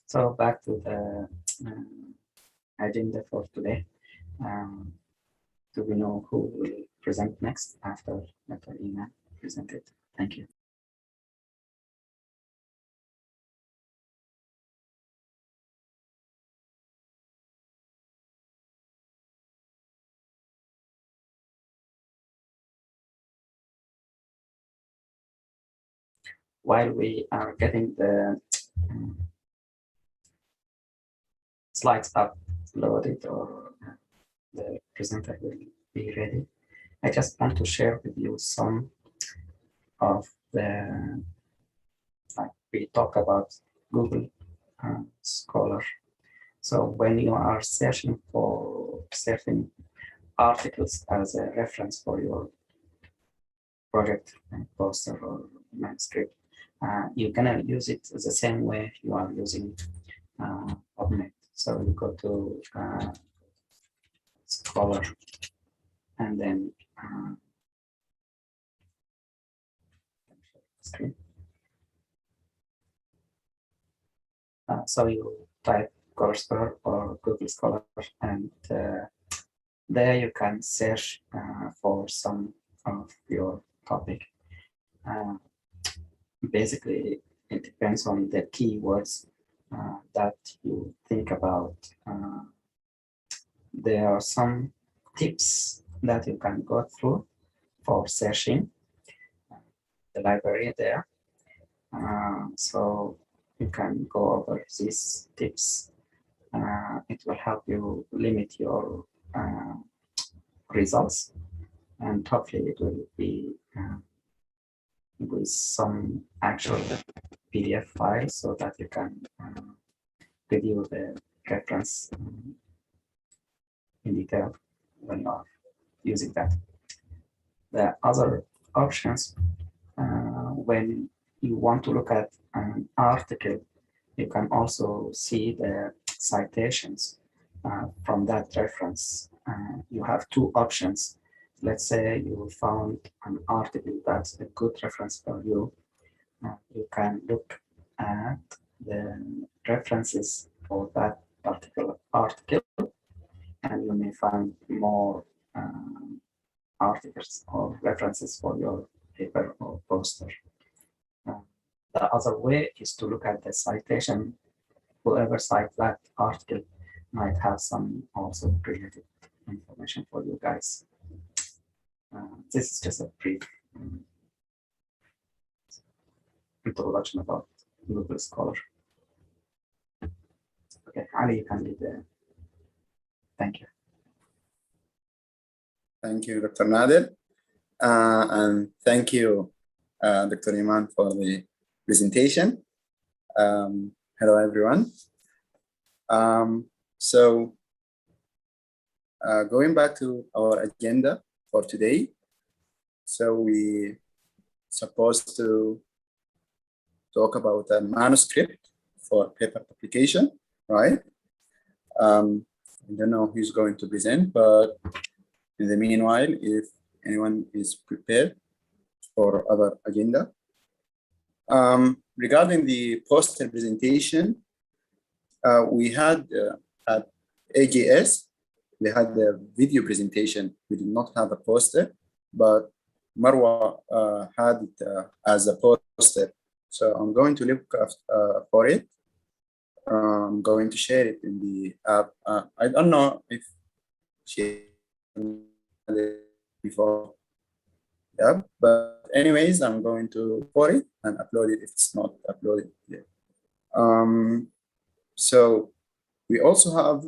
So back to the agenda for today. Do we know who will present next after Dr. Ina presented? Thank you. While we are getting the slides uploaded or the presenter will be ready, I just want to share with you some of the, like we talk about Google Scholar. So when you are searching for certain articles as a reference for your project, poster or manuscript, you're gonna use it the same way you are using PubMed. So you go to Scholar and then screen. So you type Coursera or Google Scholar, and there you can search for some of your topic. Basically, it depends on the keywords that you think about. There are some tips that you can go through for searching the library there. So you can go over these tips. It will help you limit your results, and hopefully it will be with some actual PDF file so that you can review the reference in detail when you are using that. The other options, when you want to look at an article, you can also see the citations from that reference. You have 2 options. Let's say you found an article that's a good reference for you. You can look at the references for that particular article, and you may find more articles or references for your paper or poster. The other way is to look at the citation. Whoever cites that article might have some also related information for you guys. This is just a brief introduction about Google Scholar. Okay, Ali, you can lead the. Thank you. Thank you, Dr. Nadir. And thank you, Dr. Iman, for the presentation. Hello, everyone. Going back to our agenda for today. So we supposed to talk about a manuscript for paper publication, right? I don't know who's going to present, but in the meanwhile, if anyone is prepared, for other agenda. Regarding the poster presentation, we had at AGS, we had the video presentation. We did not have a poster, but Marwa had it as a poster. So I'm going to look for it. I'm going to share it in the app. I don't know if she had it before. Yeah, but anyways, I'm going to for it and upload it if it's not uploaded yet. So we also have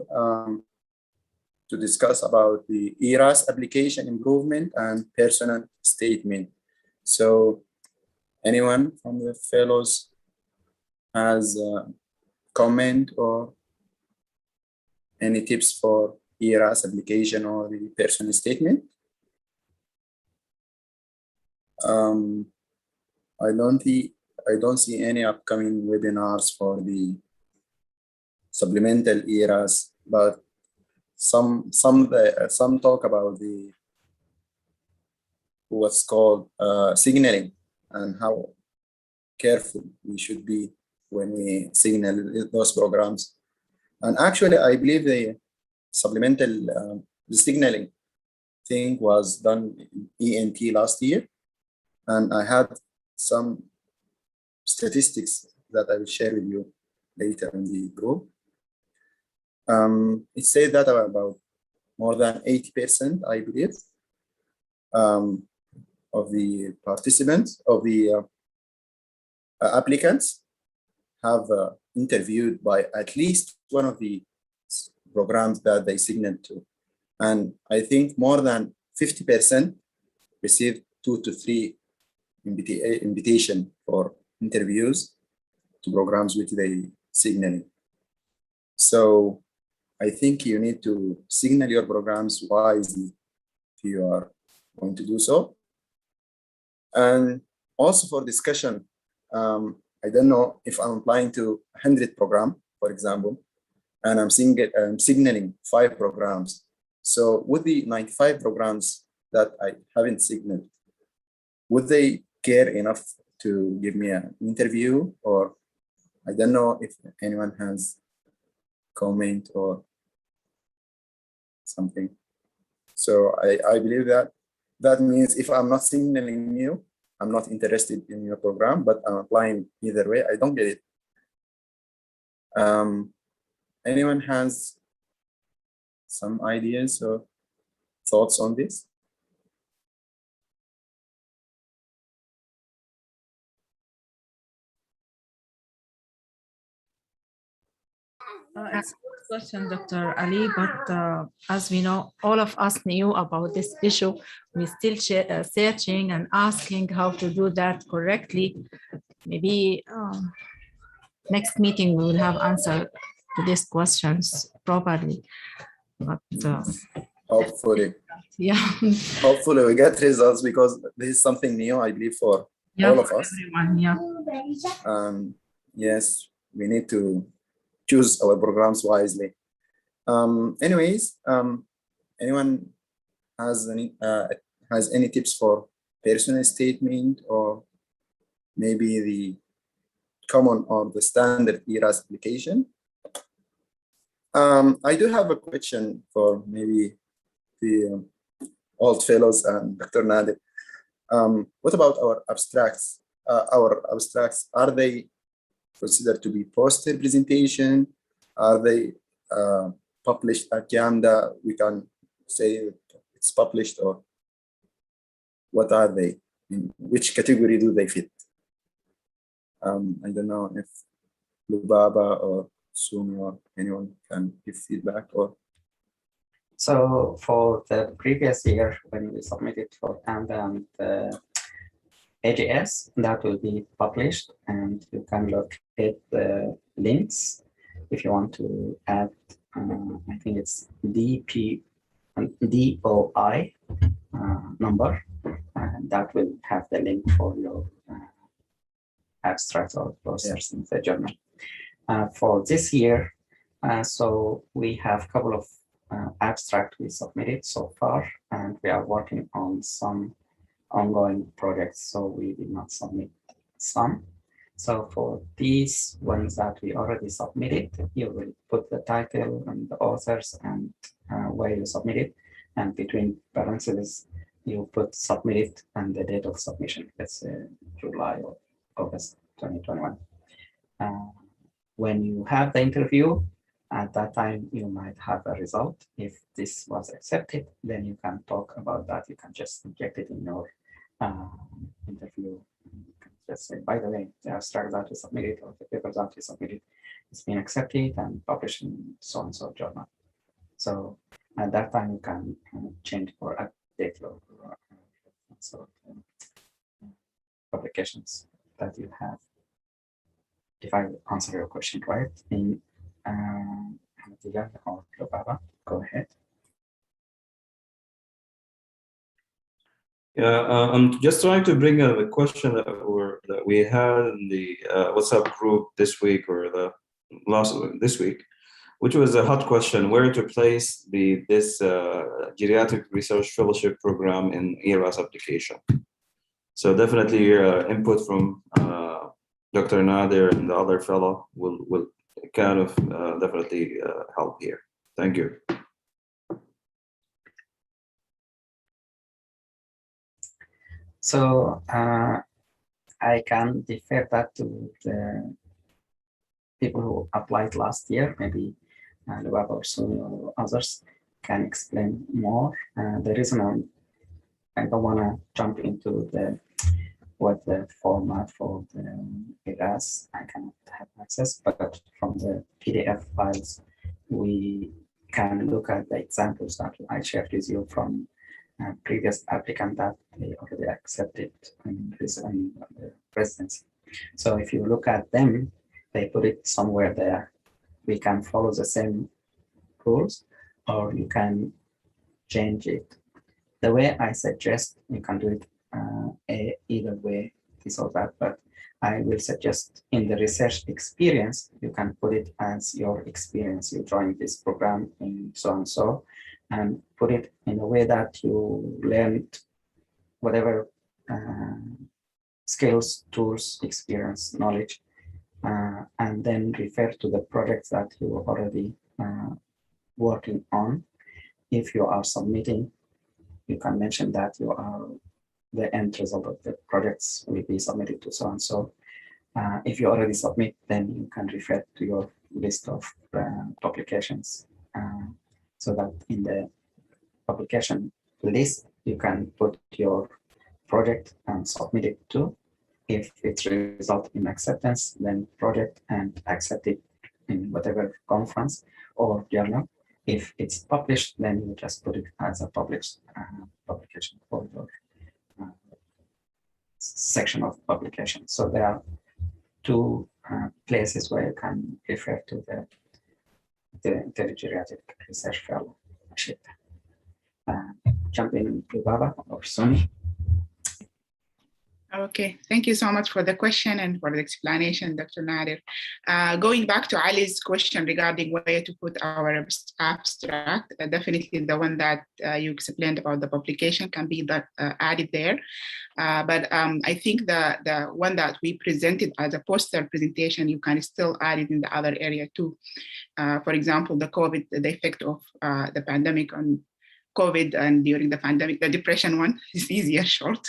to discuss about the ERAS application improvement and personal statement. So anyone from the fellows has a comment or any tips for ERAS application or the personal statement? I don't see any upcoming webinars for the supplemental ERAS, but some talk about the what's called signaling and how careful we should be when we signal those programs. And actually, I believe the supplemental the signaling thing was done in ENT last year, and I had some statistics that I will share with you later in the group. It said that about more than 80%, I believe, of the participants, of the applicants have interviewed by at least one of the programs that they signaled to. And I think more than 50% received 2 to 3 invitation for interviews to programs which they signaling. So I think you need to signal your programs wisely if you are going to do so. And also for discussion, I don't know if I'm applying to 100 program, for example, and I'm signaling 5 programs. So with the 95 programs that I haven't signaled, would they care enough to give me an interview? Or I don't know if anyone has comment or something. So I believe that means if I'm not signaling you, I'm not interested in your program, but I'm applying either way, I don't get it. Anyone has some ideas or thoughts on this? It's a good question, Dr. Ali, but as we know, all of us knew about this issue. We're still searching and asking how to do that correctly. Maybe next meeting we will have answer to these questions properly. But hopefully, yeah, hopefully we get results, because this is something new, I believe, for all of us. Everyone, yeah. Yes, we need to choose our programs wisely. Anyways, anyone has any tips for personal statement, or maybe the common or the standard ERAS application? I do have a question for maybe the old fellows and Dr. Nader. What about our abstracts? Are they considered to be poster presentation? Are they published at Yamda? We can say it's published, or what are they? In which category do they fit? I don't know if Lubaba or Sumi or anyone can give feedback. Or so for the previous year, when we submitted for Yamda and AGS, that will be published, and you can locate the links if you want to add. I think it's DOI number, and that will have the link for your abstract or posters in the journal. For this year, so we have a couple of abstracts we submitted so far, and we are working on some ongoing projects, so we did not submit some. So for these ones that we already submitted, you will put the title and the authors and where you submit it, and between parentheses, you put submitted and the date of submission. Let's say July or August 2021. When you have the interview, at that time, you might have a result. If this was accepted, then you can talk about that. You can just inject it in your interview. You can just say, by the way, the abstract that you submitted or the paper that you submitted has been accepted and published in so-and-so journal. So at that time, you can change or update your publications that you have. If I answer your question right, in or Lubaba, go ahead. Yeah, I'm just trying to bring up a question that we had in the WhatsApp group this week or this week, which was a hot question: where to place this geriatric research fellowship program in ERAS application. So definitely input from Dr. Nader and the other fellow will kind of definitely help here. Thank you. So I can defer that to the people who applied last year, maybe Lubaba or Suni or others can explain more. The reason I don't want to jump into what the format for the ERAS, I cannot have access, but from the PDF files, we can look at the examples that I shared with you from previous applicant that they already accepted in the presidency. So if you look at them, they put it somewhere there. We can follow the same rules, or you can change it. The way I suggest, you can do it either way, this or that, but I will suggest in the research experience, you can put it as your experience. You join this program in so-and-so, and put it in a way that you learned whatever skills, tools, experience, knowledge, and then refer to the projects that you are already working on. If you are submitting, you can mention that you are the end result of the projects will be submitted to so-and-so. If you already submit, then you can refer to your list of publications, so that in the publication list, you can put your project and submit it to. If it results in acceptance, then project and accept it in whatever conference or journal. If it's published, then you just put it as a published publication for your section of publication. So there are two places where you can refer to the Telegeriatric Research Fellowship. Jump in, Lubaba or Suni. Okay, thank you so much for the question and for the explanation, Dr. Nader. Going back to Ali's question regarding where to put our abstract, definitely the one that you explained about the publication can be added there. But I think the one that we presented as a poster presentation, you can still add it in the other area too. For example, the effect of the pandemic on COVID and during the pandemic, the depression one is easier, short.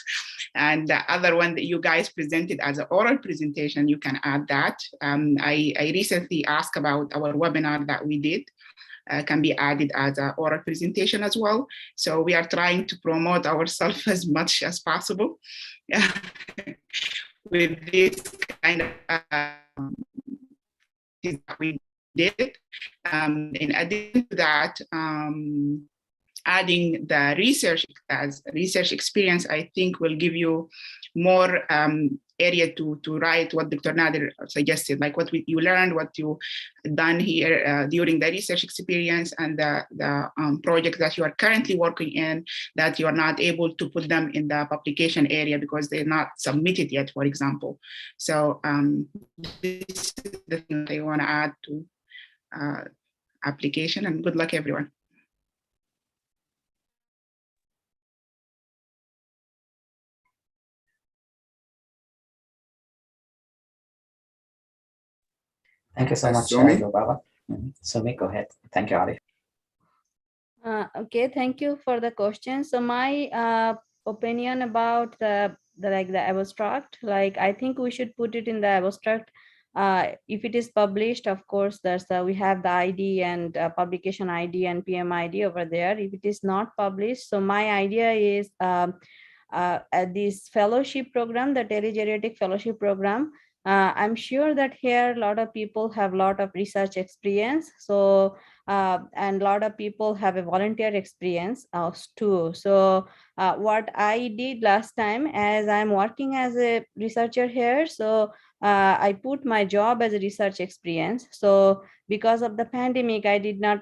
And the other one that you guys presented as an oral presentation, you can add that. I recently asked about our webinar that we did, can be added as an oral presentation as well. So we are trying to promote ourselves as much as possible with this kind of things that we did. In addition to that, adding the research as research experience, I think will give you more area to write what Dr. Nader suggested, like what you learned, what you done here during the research experience, and the project that you are currently working in, that you are not able to put them in the publication area because they're not submitted yet, for example. So this is the thing I want to add to application, and good luck, everyone. Thank you so much, Sumi? Lubaba. Sumi, go ahead. Thank you, Ali. Okay, thank you for the question. So my opinion about the abstract, like I think we should put it in the abstract. If it is published, of course, we have the ID and publication ID and PM ID over there. If it is not published, so my idea is at this fellowship program, the Telegeriatric fellowship program. I'm sure that here a lot of people have a lot of research experience. So and a lot of people have a volunteer experience too. So what I did last time, as I'm working as a researcher here, so I put my job as a research experience. So because of the pandemic,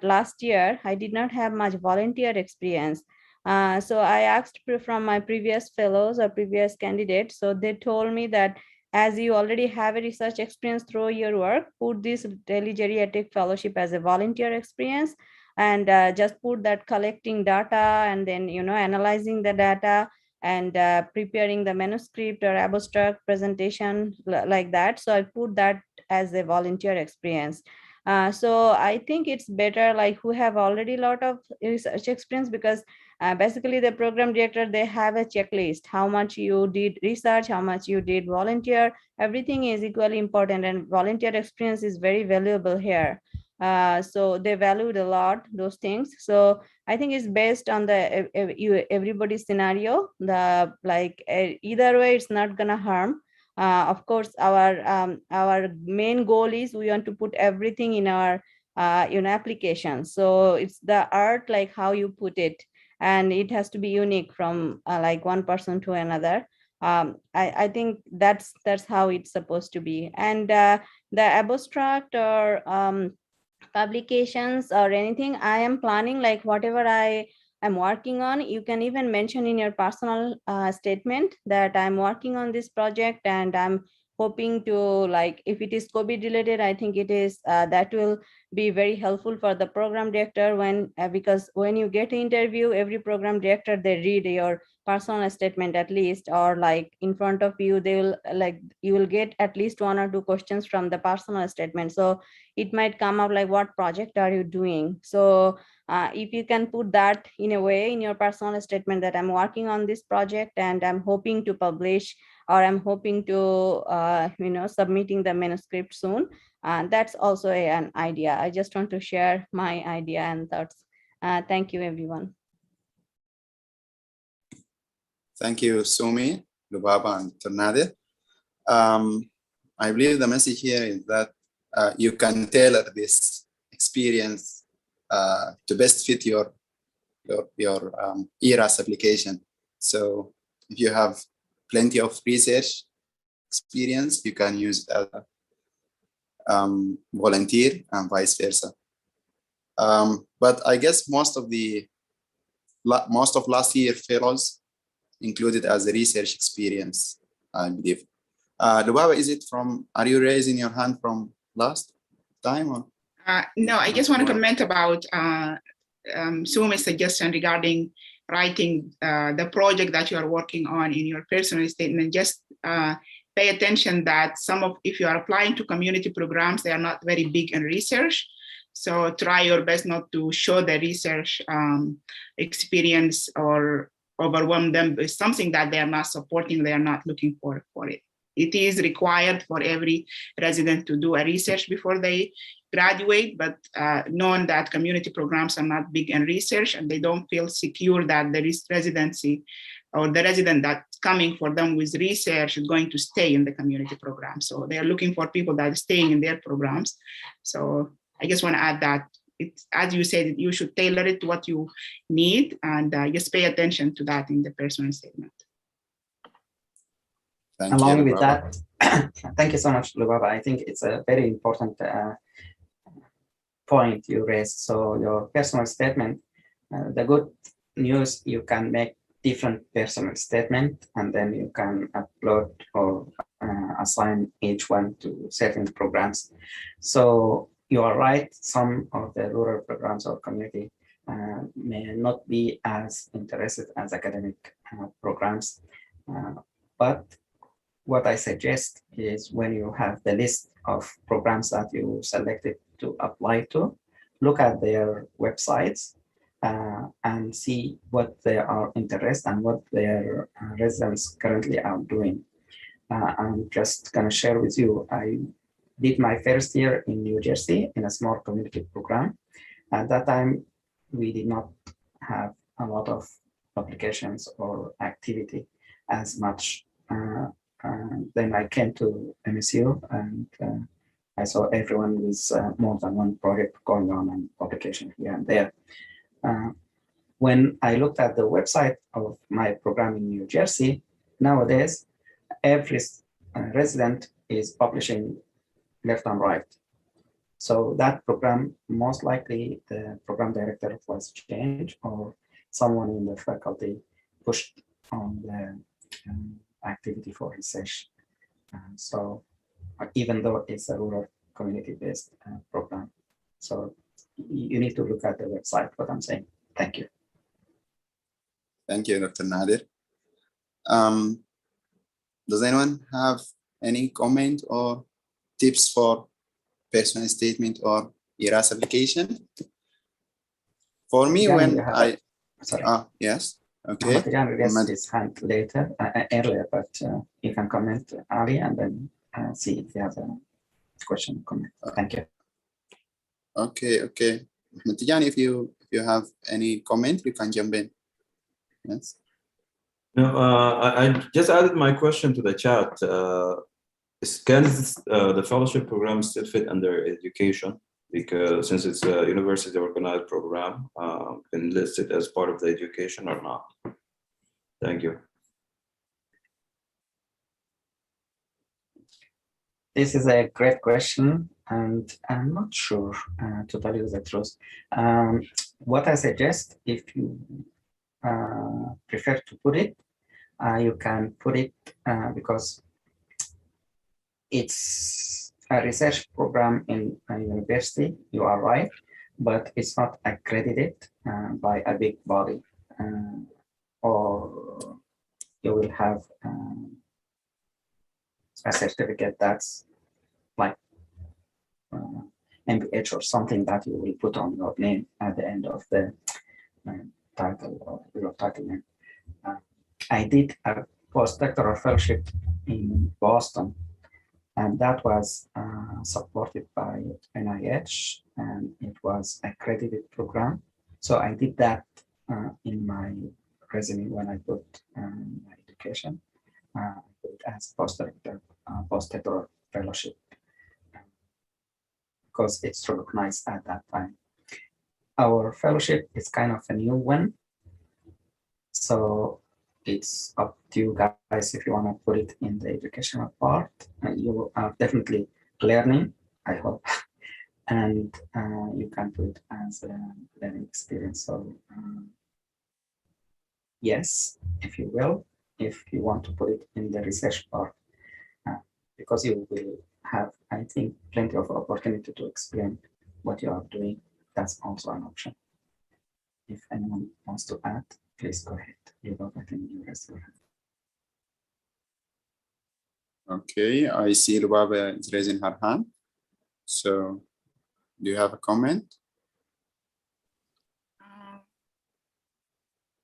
last year, I did not have much volunteer experience. So I asked from my previous fellows or previous candidates. So they told me that as you already have a research experience through your work, put this telegeriatric fellowship as a volunteer experience, and just put that collecting data and then analyzing the data and preparing the manuscript or abstract presentation like that. So I put that as a volunteer experience. So I think it's better like who have already a lot of research experience, because basically the program director, they have a checklist, how much you did research, how much you did volunteer, everything is equally important, and volunteer experience is very valuable here. So they valued a lot those things. So I think it's based on the everybody's scenario, the either way it's not gonna harm. Of course, our main goal is we want to put everything in our application. So it's the art, like how you put it, and it has to be unique from like one person to another. I think that's how it's supposed to be. And the abstract or publications or anything, I am planning like whatever I am working on, you can even mention in your personal statement that I'm working on this project and I'm hoping to, like, if it is COVID related, I think it is that will be very helpful for the program director when because when you get an interview, every program director, they read your personal statement at least, or like in front of you, they will like you will get at least 1 or 2 questions from the personal statement. So it might come up like, what project are you doing? So if you can put that in a way in your personal statement that I'm working on this project and I'm hoping to publish, or I'm hoping to submitting the manuscript soon, that's also an idea. I just want to share my idea and thoughts. Thank you, everyone. Thank you, Sumi, Lubaba, and Tornade. I believe the message here is that you can tailor this experience to best fit your ERAS application. So if you have plenty of research experience, you can use it as a volunteer and vice versa. But I guess most of last year fellows included as a research experience, I believe. Lubaba, are you raising your hand from last time? Or? No, I just want to comment about Sumi's suggestion regarding writing the project that you are working on in your personal statement. Just pay attention that if you are applying to community programs, they are not very big in research. So try your best not to show the research experience or overwhelm them with something that they are not supporting, they are not looking for it. It is required for every resident to do a research before they graduate, but knowing that community programs are not big in research and they don't feel secure that the residency or the resident that's coming for them with research is going to stay in the community program. So they're looking for people that are staying in their programs. So I just want to add that it's, as you said, you should tailor it to what you need, and just pay attention to that in the personal statement. Along with that, thank you so much, Lubaba. I think it's a very important point you raised. So your personal statement, the good news, you can make different personal statement, and then you can upload or assign each one to certain programs. So you are right, some of the rural programs or community may not be as interested as academic programs, but what I suggest is when you have the list of programs that you selected to apply to, look at their websites and see what they are interested and what their residents currently are doing. I'm just gonna share with you, I did my first year in New Jersey in a small community program. At that time, we did not have a lot of publications or activity as much. Then I came to MSU and I saw everyone with more than one project going on and publication here and there. When I looked at the website of my program in New Jersey, nowadays, every resident is publishing left and right. So that program, most likely the program director was changed or someone in the faculty pushed on the activity for research. So even though it's a rural community-based program. So you need to look at the website, what I'm saying. Thank you. Thank you, Dr. Nadir. Does anyone have any comment or tips for personal statement or ERAS application? For me, when I, yes, okay. Raised his hand later, earlier, but you can comment, Ali, and then see if you have a question, comment. Thank you. Okay, okay. Tijani, if you have any comment, you can jump in. Yes. No, I just added my question to the chat. Can the fellowship program still fit under education? Because since it's a university organized program, can list it as part of the education or not? Thank you. This is a great question, and I'm not sure, to tell you the truth. What I suggest, if you prefer to put it, you can put it because it's a research program in a university, you are right, but it's not accredited by a big body, or you will have a certificate that's like MPH or something that you will put on your name at the end of the title or your title name. I did a postdoctoral fellowship in Boston, and that was supported by NIH, and it was an accredited program. So I did that in my resume when I put my education. I put it as postdoctoral fellowship because it's recognized at that time. Our fellowship is kind of a new one, so it's up to you guys if you want to put it in the educational part. You are definitely learning, I hope, and you can put it as a learning experience. So yes, if you will, if you want to put it in the research part, because you will have, I think, plenty of opportunity to explain what you are doing. That's also an option. If anyone wants to add, please go ahead. Okay, I see Lubaba is raising her hand. So, do you have a comment?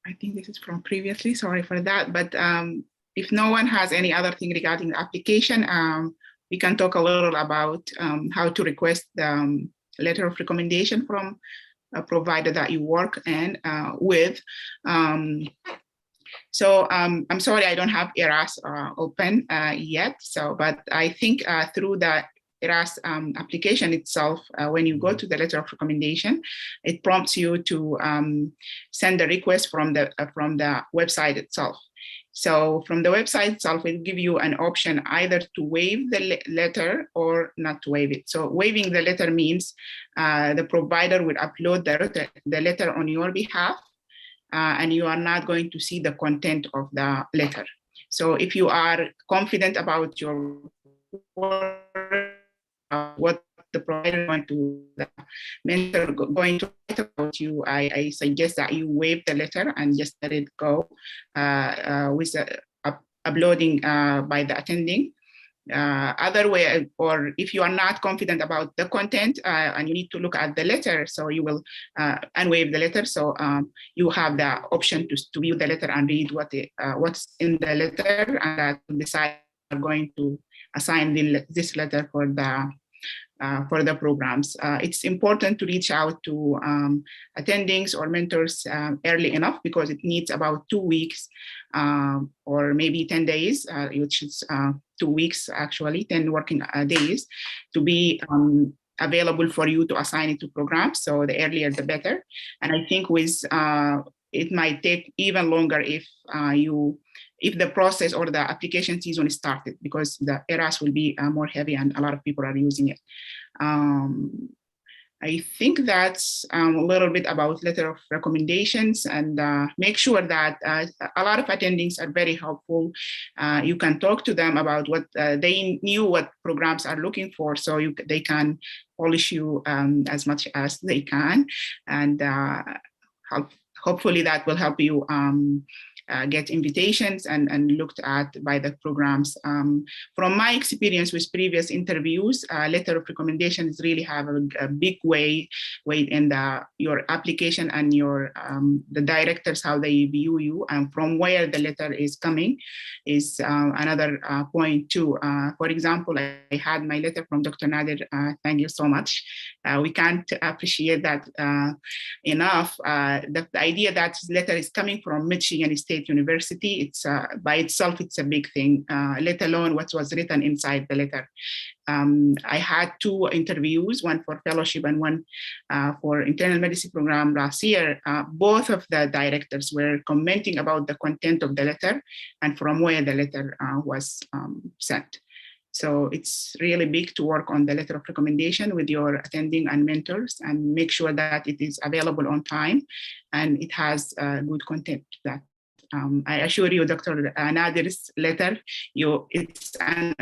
I think this is from previously, sorry for that. But if no one has any other thing regarding the application, we can talk a little about how to request the letter of recommendation from a provider that you work with. So I'm sorry, I don't have ERAS open yet. So, but I think through the ERAS application itself, when you go to the letter of recommendation, it prompts you to send a request from the website itself. So from the website itself, it will give you an option either to waive the letter or not to waive it. So waiving the letter means the provider will upload the letter on your behalf, and you are not going to see the content of the letter. So if you are confident about your work, what the provider going to, the mentor going to write about you, I suggest that you waive the letter and just let it go with uploading by the attending. Other way, or if you are not confident about the content and you need to look at the letter, so you will unwave the letter. So you have the option to view the letter and read what's in the letter, and that will decide you're going to assign this letter for the programs. It's important to reach out to attendings or mentors early enough, because it needs about 2 weeks or maybe 10 days, which is 2 weeks actually, 10 working days, to be available for you to assign it to programs. So the earlier the better. And I think with it might take even longer if the process or the application season is started, because the ERAS will be more heavy and a lot of people are using it. I think that's a little bit about letter of recommendations, and make sure that a lot of attendings are very helpful. You can talk to them about what they knew what programs are looking for, so they can polish you as much as they can, and hopefully that will help you get invitations and looked at by the programs. From my experience with previous interviews, letter of recommendations really have a big weight in your application and the directors, how they view you, and from where the letter is coming is another point too. For example, I had my letter from Dr. Nader. Thank you so much. We can't appreciate that enough. The idea that his letter is coming from Michigan State University, it's by itself, it's a big thing, let alone what was written inside the letter. I had 2 interviews, one for fellowship and one for internal medicine program last year. Both of the directors were commenting about the content of the letter and from where the letter was sent. So it's really big to work on the letter of recommendation with your attending and mentors, and make sure that it is available on time and it has good content. That I assure you, Dr. Nader's letter, it's an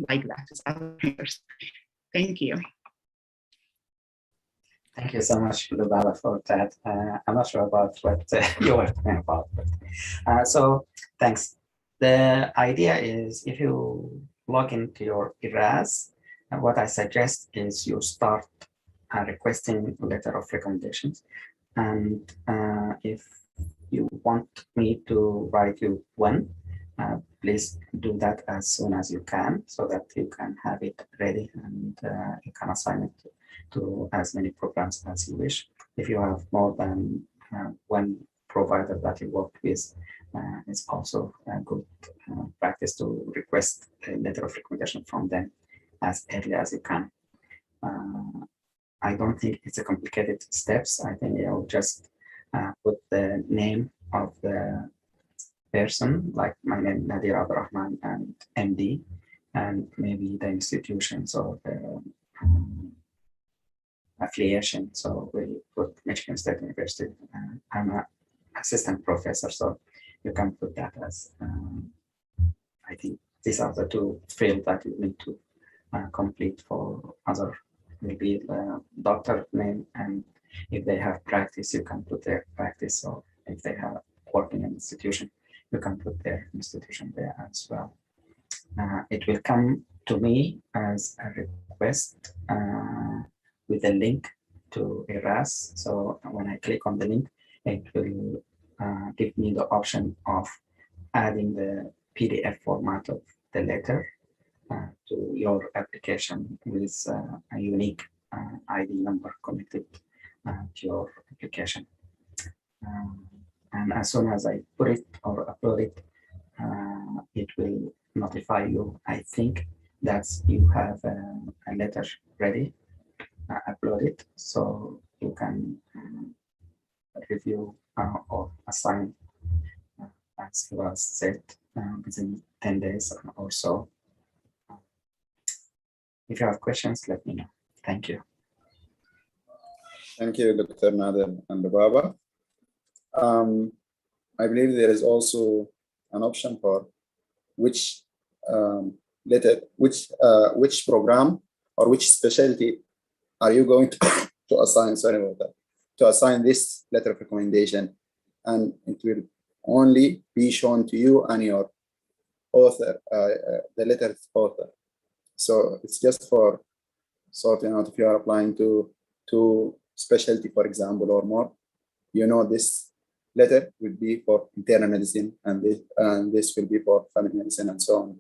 like that. Thank you. Thank you so much, Lubaba, for that. I'm not sure about what you were talking about, but so thanks. The idea is, if you log into your ERAS, what I suggest is you start requesting a letter of recommendations. And if you want me to write you one, please do that as soon as you can, so that you can have it ready and you can assign it to as many programs as you wish. If you have more than one provider that you work with, it's also a good practice to request a letter of recommendation from them as early as you can. I don't think it's a complicated steps. I think you'll just put the name of the person, like my name, Nadir Abdurrahman, and MD, and maybe the institutions or the affiliation. So we put Michigan State University. I'm an assistant professor, so you can put that as, I think these are the 2 fields that you need to complete. For other, maybe the doctor name, and if they have practice, you can put their practice, or if they have working in an institution, you can put their institution there as well. It will come to me as a request with a link to ERAS. So when I click on the link, it will give me the option of adding the PDF format of the letter to your application with a unique ID number connected to your application. And as soon as I put it or upload it, it will notify you, I think, that you have a letter ready, upload it, so you can review or assign, as was said, within 10 days or so. If you have questions, let me know. Thank you. Thank you, Dr. Nader and Lubaba. I believe there is also an option for which which program or which specialty are you going to assign, sorry about that, to assign this letter of recommendation, and it will only be shown to you and your author, the letter's author. So it's just for sorting out if you are applying to specialty, for example, or more. You know, this letter will be for internal medicine, and this will be for family medicine, and so on.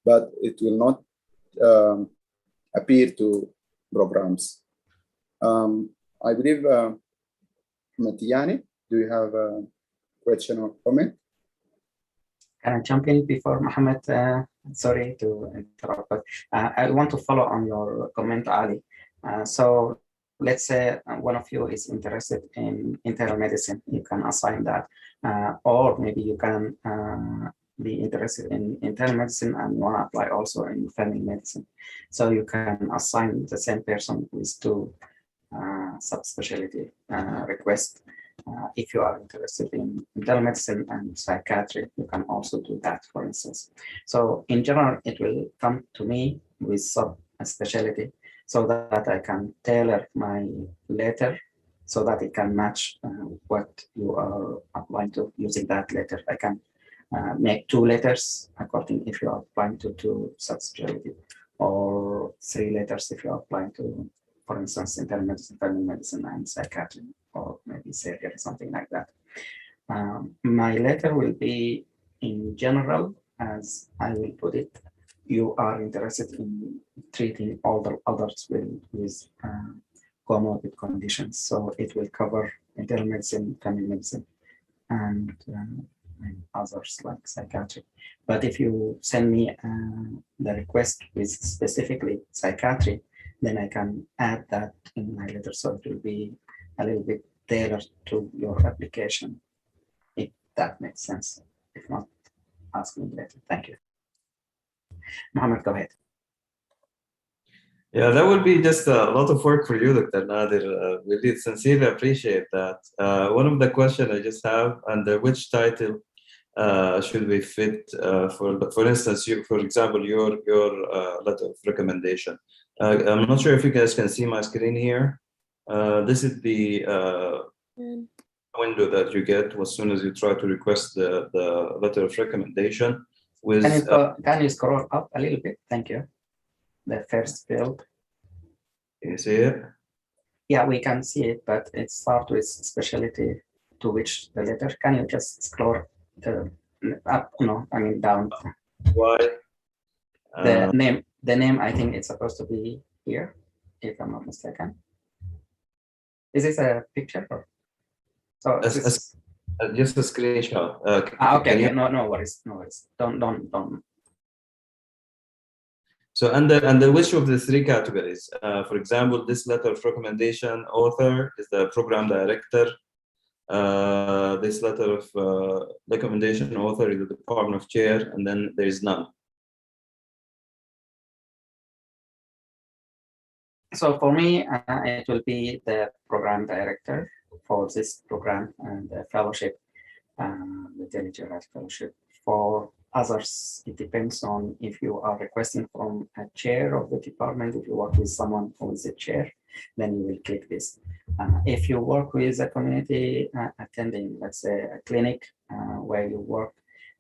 But it will not appear to programs. I believe, Matiyani, do you have a question or comment? Can I jump in before Mohammed? Sorry to interrupt, but I want to follow on your comment, Ali. So let's say one of you is interested in internal medicine, you can assign that, or maybe you can be interested in internal medicine and want to apply also in family medicine. So you can assign the same person with two subspecialty requests. If you are interested in internal medicine and psychiatry, you can also do that, for instance. So in general, it will come to me with subspecialty so that I can tailor my letter so that it can match what you are applying to using that letter. I can make two letters according if you are applying to two subspecialty, or three letters if you are applying to, for instance, internal medicine, family medicine, and psychiatry, or maybe surgery, something like that. My letter will be in general, as I will put it. You are interested in treating all the others with comorbid conditions. So it will cover internal medicine, family medicine, and others like psychiatry. But if you send me the request with specifically psychiatry, then I can add that in my letter, so it will be a little bit tailored to your application, if that makes sense. If not, ask me later. Thank you. Mohammed, go ahead. Yeah, that would be just a lot of work for you, Dr. Nadir. We did sincerely appreciate that. One of the questions I just have, under which title should we fit for instance, for example, your letter of recommendation. I'm not sure if you guys can see my screen here. This is the window that you get as soon as you try to request the letter of recommendation. With can you scroll up a little bit? Thank you. The first field. Can you see it? Yeah, we can see it, but it starts with specialty to which the letter. Can you just scroll up? No, I mean down. Why? The name. I think it's supposed to be here, if I'm not mistaken. Is this a picture? Or? So just a screenshot. Okay. No worries. No worries. Don't. So under which of the three categories? For example, this letter of recommendation author is the program director. This letter of recommendation author is the department of chair, and then there is none. So for me, it will be the program director for this program and the fellowship, the Telegeriatric fellowship. For others, it depends on if you are requesting from a chair of the department. If you work with someone who is a chair, then you will click this. If you work with a community attending, let's say a clinic where you work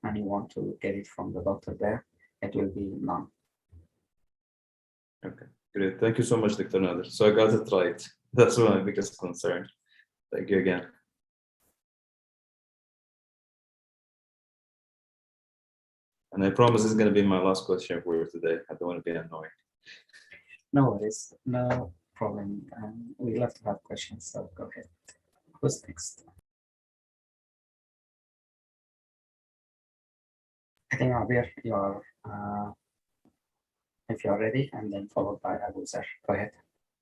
and you want to get it from the doctor there, it will be none. Okay, great. Thank you so much, Dr. Nadir. So I got it right. That's my biggest concern. Thank you again. And I promise this is going to be my last question for you today. I don't want to be annoying. No worries, no problem. We love to have questions, so go ahead. Who's next? I think Abir, if you're ready, and then followed by Abu Zar. Go ahead.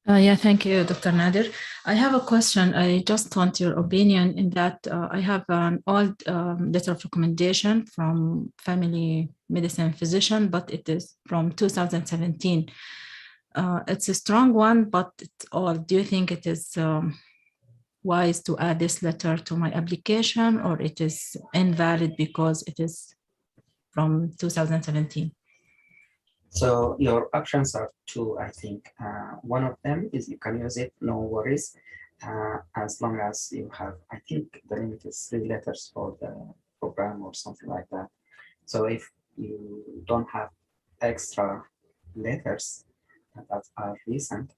Yeah, thank you, Dr. Nadir. I have a question. I just want your opinion in that I have an old letter of recommendation from family medicine physician, but it is from 2017. It's a strong one, but it's old. Do you think it is wise to add this letter to my application, or it is invalid because it is from 2017? So your options are two, I think. One of them is you can use it, no worries, as long as you have, I think the limit is 3 letters for the program or something like that. So if you don't have extra letters that are recent,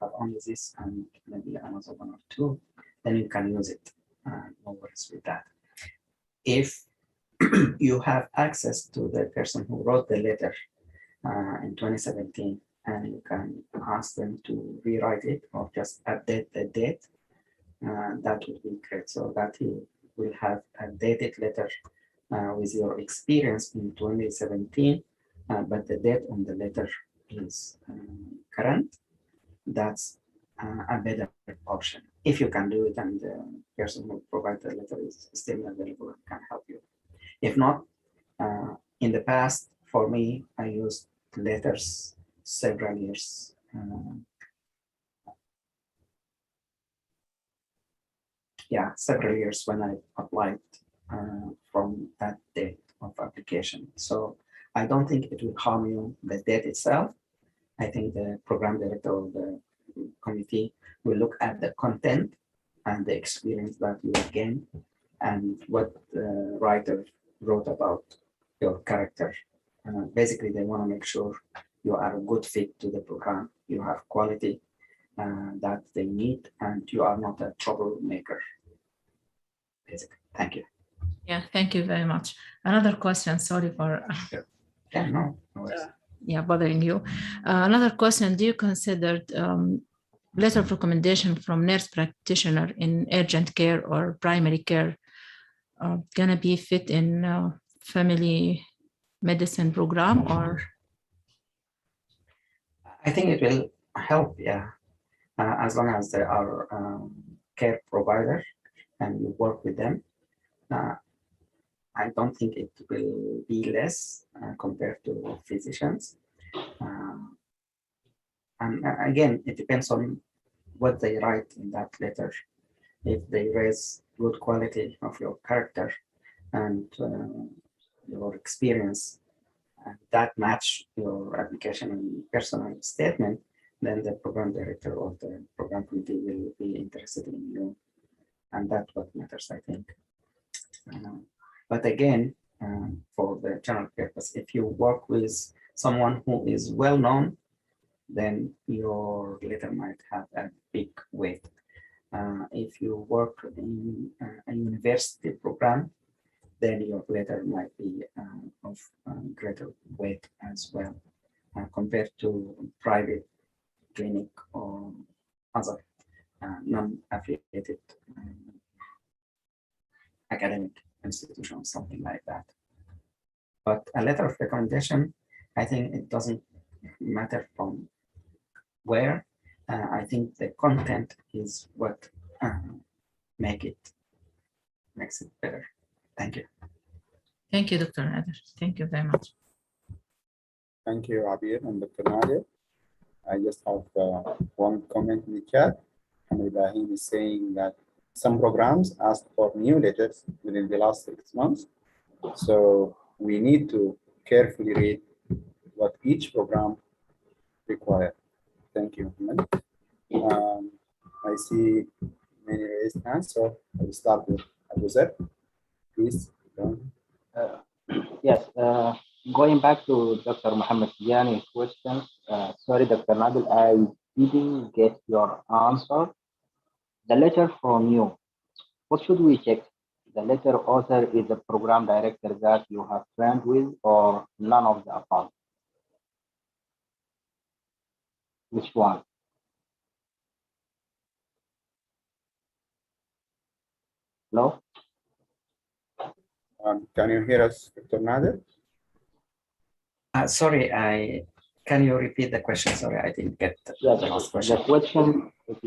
but only this and maybe another one or two, then you can use it. No worries with that. If you have access to the person who wrote the letter in 2017, and you can ask them to rewrite it or just update the date, that would be great. So that you will have a dated letter with your experience in 2017, but the date on the letter is current. That's a better option. If you can do it and the person who provides the letter is still available and can help you. If not, in the past, for me, I used letters several years. Several years when I applied from that date of application. So I don't think it will harm you, the date itself. I think the program director of the committee will look at the content and the experience that you gain and what the writer wrote about your character. Basically, they want to make sure you are a good fit to the program, you have quality that they need, and you are not a troublemaker. Basically, thank you. Yeah, thank you very much. Another question, sorry for no bothering you. Another question, do you consider letter of recommendation from nurse practitioner in urgent care or primary care gonna be fit in family medicine program? Or I think it will help, as long as there are care providers and you work with them. I don't think it will be less compared to physicians. And again, it depends on what they write in that letter. If they raise good quality of your character and your experience, that match your application and personal statement, then the program director or the program committee will be interested in you. And that's what matters, I think. But again, for the general purpose, if you work with someone who is well known, then your letter might have a big weight. If you work in a university program, then your letter might be of greater weight as well, compared to private clinic or other non-affiliated academic institution, something like that. But a letter of recommendation, I think it doesn't matter from where. I think the content is what makes it better. Thank you. Thank you, Dr. Nader. Thank you very much. Thank you, Abir and Dr. Nader. I just have one comment in the chat. And Ibrahim is saying that some programs asked for new letters within the last 6 months. So we need to carefully read what each program requires. Thank you, Ahmed. I see many raised hands, so I will start with Abuzer. Please. Yes, going back to Dr. Muhammad Tiani's question, sorry, Dr. Nabil, I didn't get your answer. The letter from you, what should we check? The letter author is the program director that you have trained with, or none of the above? Which one? Hello? Can you hear us, Dr. Nader? Sorry, can you repeat the question? Sorry, I didn't get the last question. The question is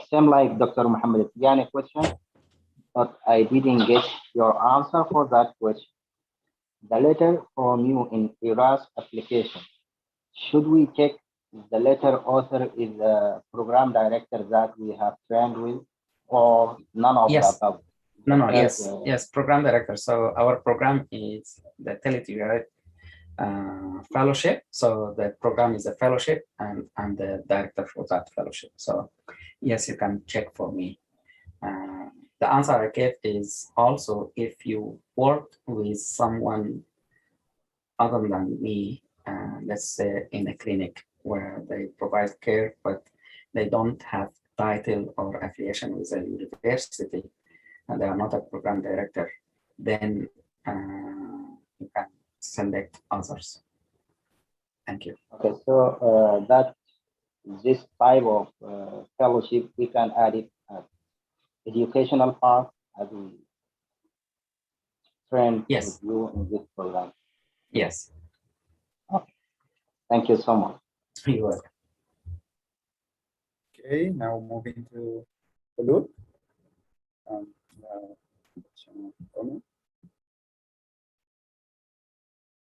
same like Dr. Muhammad Tiani question, but I didn't get your answer for that question. The letter from you in ERAS application, should we check the letter author is the program director that we have trained with, or none of the above? No, yes, program director. So our program is the Telegeriatric fellowship. So the program is a fellowship, and I'm the director for that fellowship. So yes, you can check for me. the answer I gave is also if you work with someone other than me, let's say in a clinic where they provide care, but they don't have title or affiliation with a university, and they are not a program director, then you can select others. Thank you. Okay, so that this type of fellowship, we can add it as educational part as we train Yes. with you in this program. Yes. Okay. Thank you so much. You're welcome. Okay, now moving to Khulud.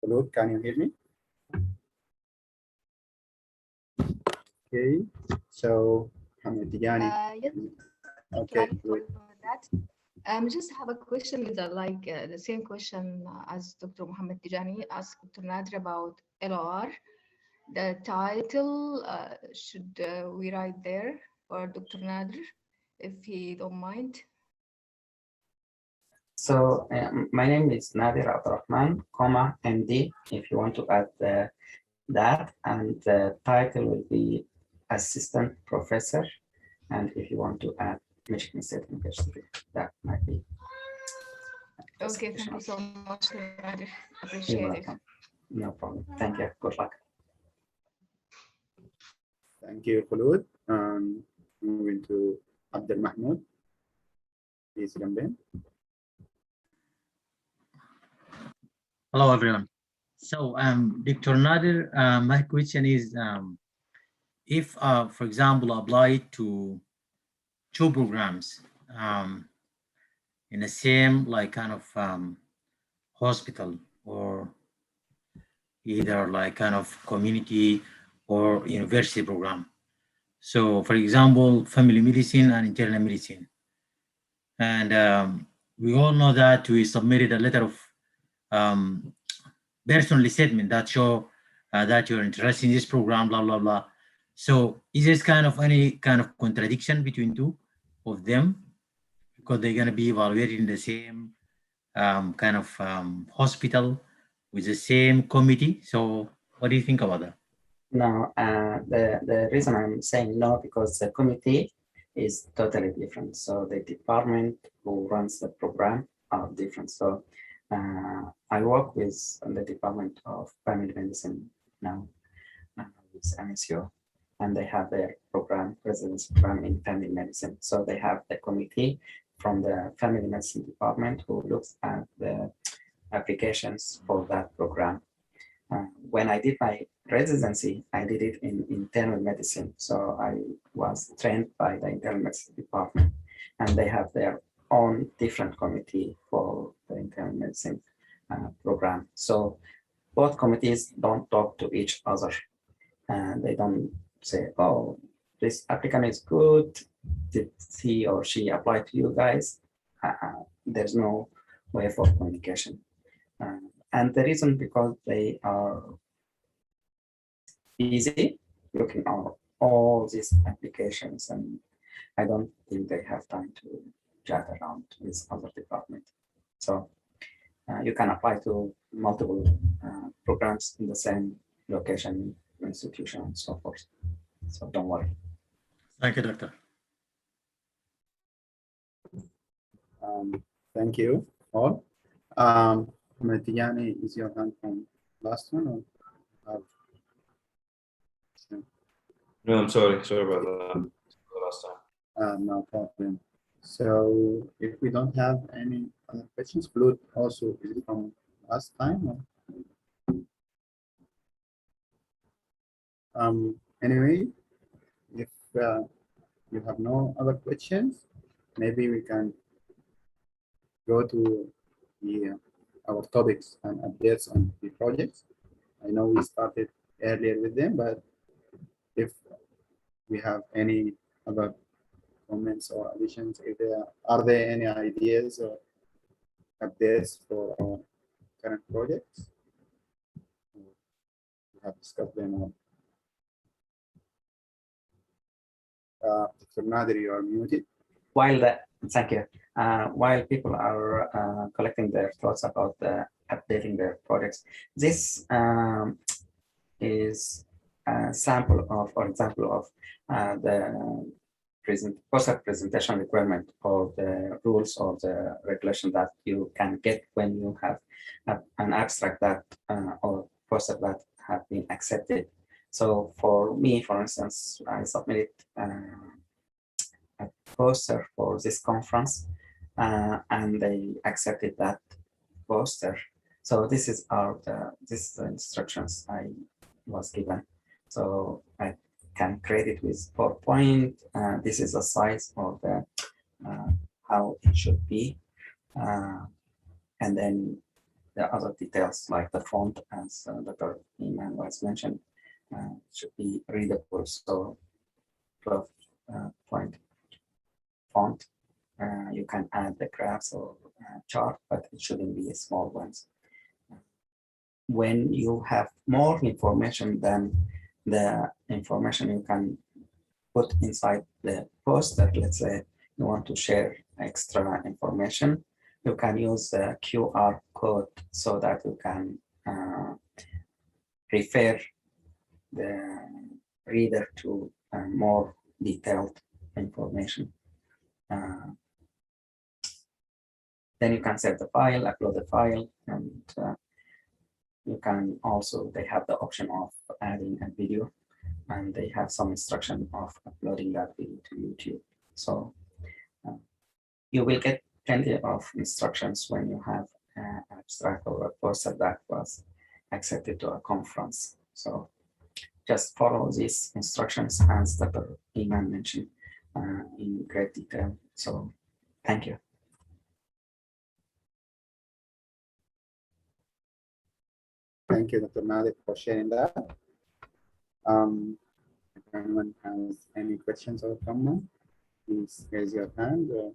Khulud, can you hear me? Okay, so Hamidiyani. Yes. Okay, for that. Just have a question with the same question as Dr. Mohammed Tijani asked Dr. Nader about LOR. The title should we write there for Dr. Nader, if he don't mind? So my name is Nadir Abdurrahman, MD, if you want to add that, and the title will be Assistant Professor, and if you want to add Michigan State University, that might be. Okay, thank you so much, Nadir. You're Appreciate it. welcome. No problem. Thank you. Good luck. Thank you, Khulud. Moving to Abdul Mahmoud. Please jump in. Hello, everyone. So, Dr. Nader, my question is, if, for example, apply to two programs in the same kind of hospital, or either kind of community or university program. So, for example, family medicine and internal medicine. And we all know that we submitted a letter of personal statement that show that you're interested in this program, blah, blah, blah. So is this kind of any kind of contradiction between two of them? Because they're going to be evaluated in the same kind of hospital with the same committee. So what do you think about that? No, the reason I'm saying no, because the committee is totally different. So the department who runs the program are different. So I work with the Department of Family Medicine now with MSU, and they have their program, residency program in family medicine. So they have the committee from the family medicine department who looks at the applications for that program. When I did my residency, I did it in internal medicine. So I was trained by the internal medicine department, and they have their own different committee for the internal medicine program. So both committees don't talk to each other, and they don't say, oh, this applicant is good. Did he or she apply to you guys? There's no way for communication. And the reason because they are busy looking at all these applications, and I don't think they have time to chat around with other departments. So you can apply to multiple programs in the same location, institution, and so forth. So don't worry. Thank you, Doctor. Thank you all. Matiyani, is your hand from last one? Or No, I'm sorry. Sorry about that. The last time. no problem. So if we don't have any other questions, Khulud also is it from last time? Or? Anyway, if you have no other questions, maybe we can go to the our topics and updates on the projects. I know we started earlier with them, but if we have any other comments or additions, if are there any ideas or updates for our current projects? We have discussed them all. Dr. Nader, you are muted. Thank you. while people are collecting their thoughts about updating their projects. This is a sample of, or example of the poster presentation requirement or the rules or the regulation that you can get when you have an abstract that or poster that have been accepted. So for me, for instance, I submitted a poster for this conference and they accepted that poster. So this is the instructions I was given. So I can create it with PowerPoint. This is the size of the how it should be, and then the other details like the font, as Dr. Iman was mentioned, should be readable. So 12 point font. You can add the graphs or chart, but it shouldn't be small ones. When you have more information than the information you can put inside the poster, let's say you want to share extra information, you can use the QR code so that you can refer the reader to more detailed information. Then you can save the file, upload the file, and you can also, they have the option of adding a video, and they have some instruction of uploading that video to YouTube. So you will get plenty of instructions when you have an abstract or a poster that was accepted to a conference. So just follow these instructions as Dr. Iman mentioned in great detail. So thank you. Thank you, Dr. Nadir, for sharing that. If anyone has any questions or comments, please raise your hand or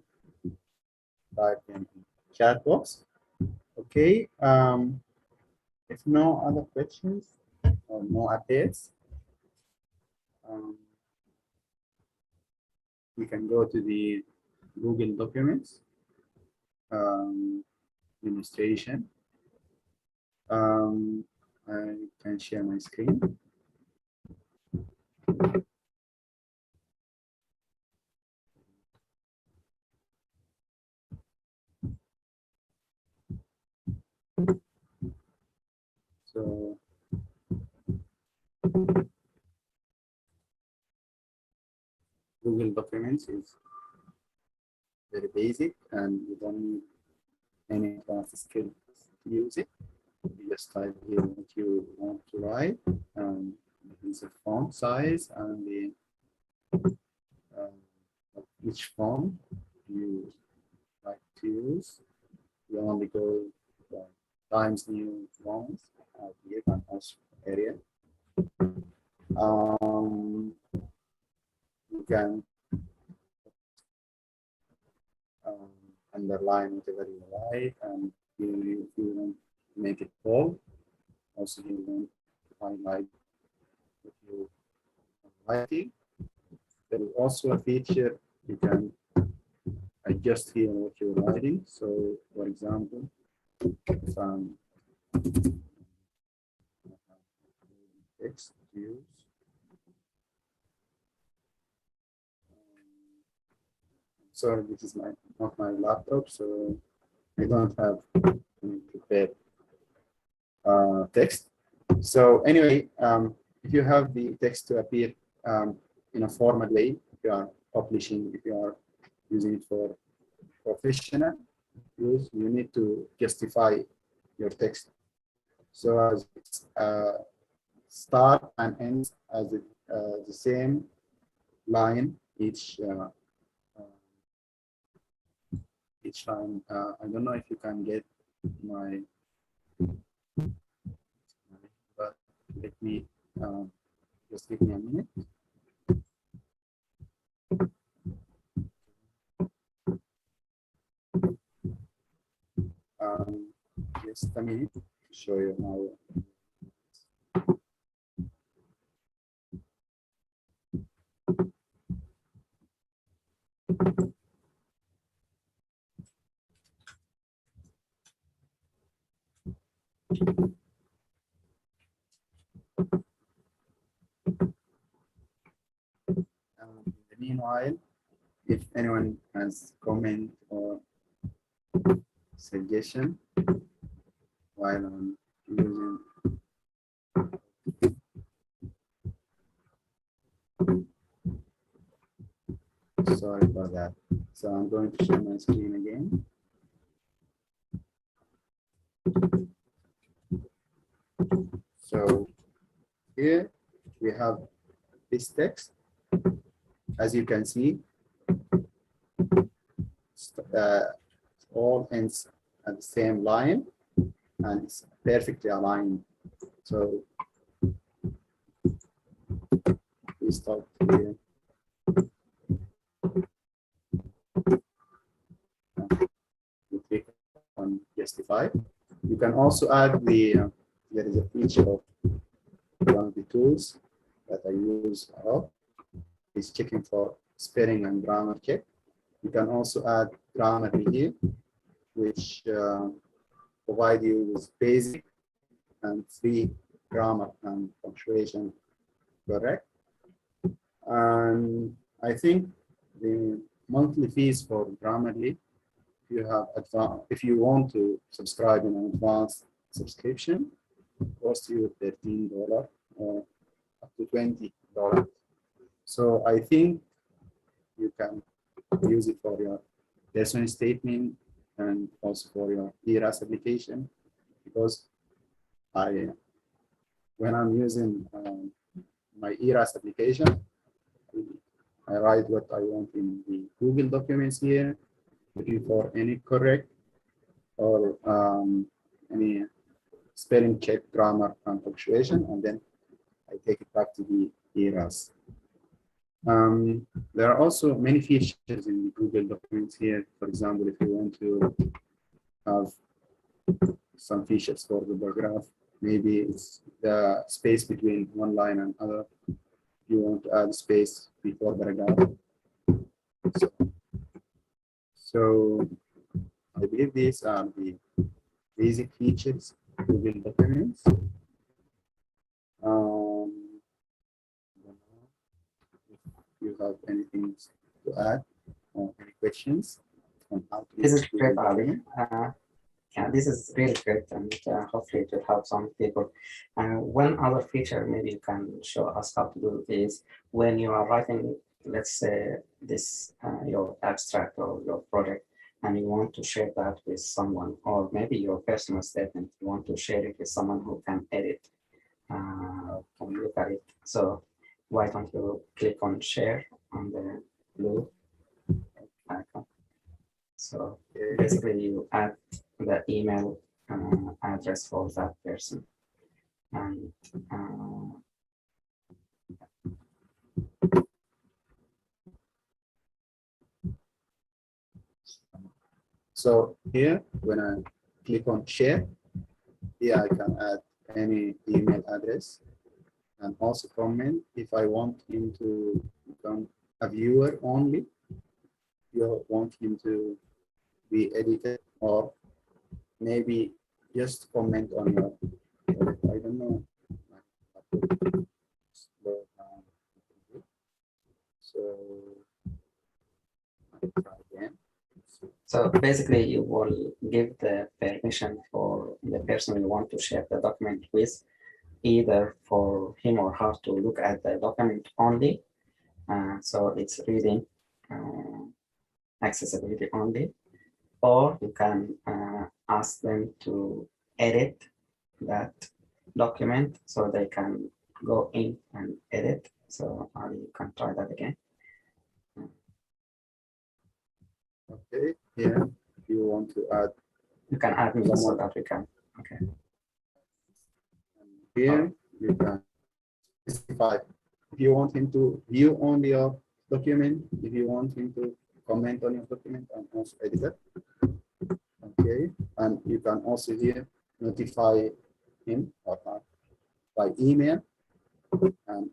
type in the chat box. Okay. If no other questions or no updates, we can go to the Google Documents demonstration. I can share my screen. So Google Documents is very basic and you don't need any advanced skills to use it. You just type here what you want to write, and the font size and the which font you like to use. You only go Times New fonts here and also area. You can underline whatever you like, and if you want to make it bold, also you want to highlight what you are writing. There is also a feature you can adjust here what you're writing. So, for example, if I'm text to use. Sorry, this is not my laptop, so I don't have prepared text. So anyway, if you have the text to appear in a formal way, if you are publishing, if you are using it for professional use, you need to justify your text. So as start and ends as the same line each line. I don't know if you can get my, but let me just give me a minute. Just a minute to show you how. In the meanwhile, if anyone has comment or suggestion while I'm using sorry for that. So I'm going to share my screen again. So here we have this text. As you can see, all ends at the same line and it's perfectly aligned. So we start here. We click on justify. You can also add there is a feature of one of the tools that I use a lot is checking for spelling and grammar check. You can also add grammar here, which provide you with basic and free grammar and punctuation correct. And I think the monthly fees for Grammarly, if you want to subscribe in an advanced subscription, cost you $13 or up to $20. So I think you can use it for your personal statement and also for your ERAS application, because when I'm using my ERAS application, I write what I want in the Google documents here, looking for any correct or any spelling check, grammar, and punctuation, and then I take it back to the ERAS. There are also many features in Google documents here. For example, if you want to have some features for the paragraph, maybe it's the space between one line and other. You want to add space before paragraph. So I believe these are the basic features of Google documents. If you have anything to add or any questions on how to This is great, Ali. Yeah, this is really great, and hopefully it will help some people. One other feature maybe you can show us how to do is when you are writing, let's say this your abstract or your project, and you want to share that with someone, or maybe your personal statement, you want to share it with someone who can edit, can look at it. So why don't you click on share on the blue icon? So basically you add the email address for that person. And so here, when I click on share, here I can add any email address and also comment if I want him to become a viewer only. You want him to be edited, or maybe just comment on your, I don't know. So I'll try again. So basically you will give the permission for the person you want to share the document with, either for him or her to look at the document only. So it's reading accessibility only, or you can ask them to edit that document so they can go in and edit. So you can try that again. Okay, here, if you want to add, you can add me so that we can, okay. Here, you can specify if you want him to view only your document, if you want him to comment on your document and also edit it. Okay, and you can also here notify him or her by email. And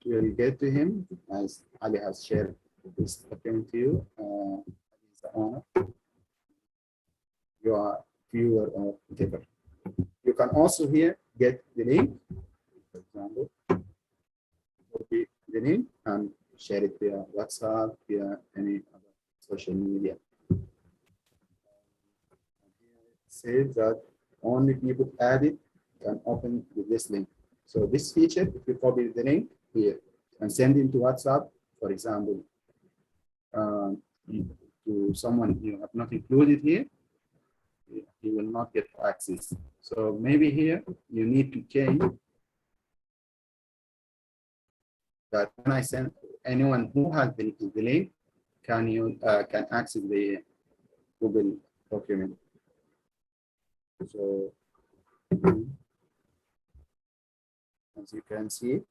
will get to him as Ali has shared this document to you. He's the owner. You are viewer or whatever. You can also here get the link, for example, copy the link and share it via WhatsApp, via any other social media. It says that only people added can open with this link. So this feature, if you copy the link here and send it to WhatsApp, for example, to someone you have not included here, he will not get access. So maybe here you need to change that when I send anyone who has the link can access the Google document. So as you can see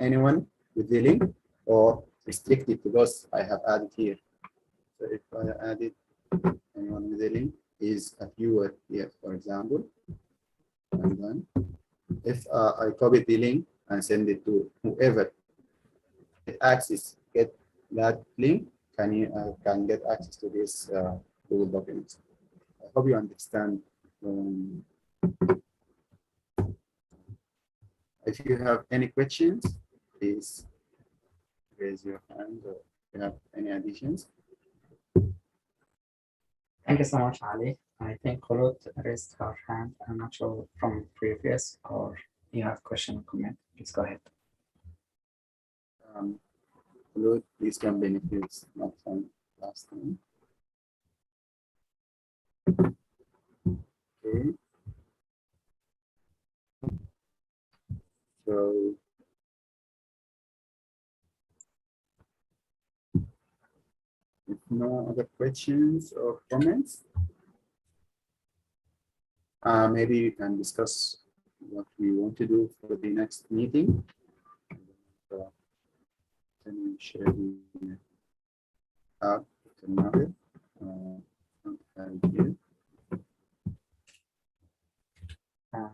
anyone with the link or restricted to those I have added here. So if I added anyone with the link is a viewer here, for example, and then if I copy the link and send it to whoever get that link, can get access to this Google documents. I hope you understand. If you have any questions, please raise your hand or if you have any additions. Thank you so much, Ali. I think Khulud raised her hand. I'm not sure from previous or you have question or comment. Please go ahead. Khulud, please come in if it's not from last time. Okay. So if no other questions or comments, maybe we can discuss what we want to do for the next meeting. Can we share the app to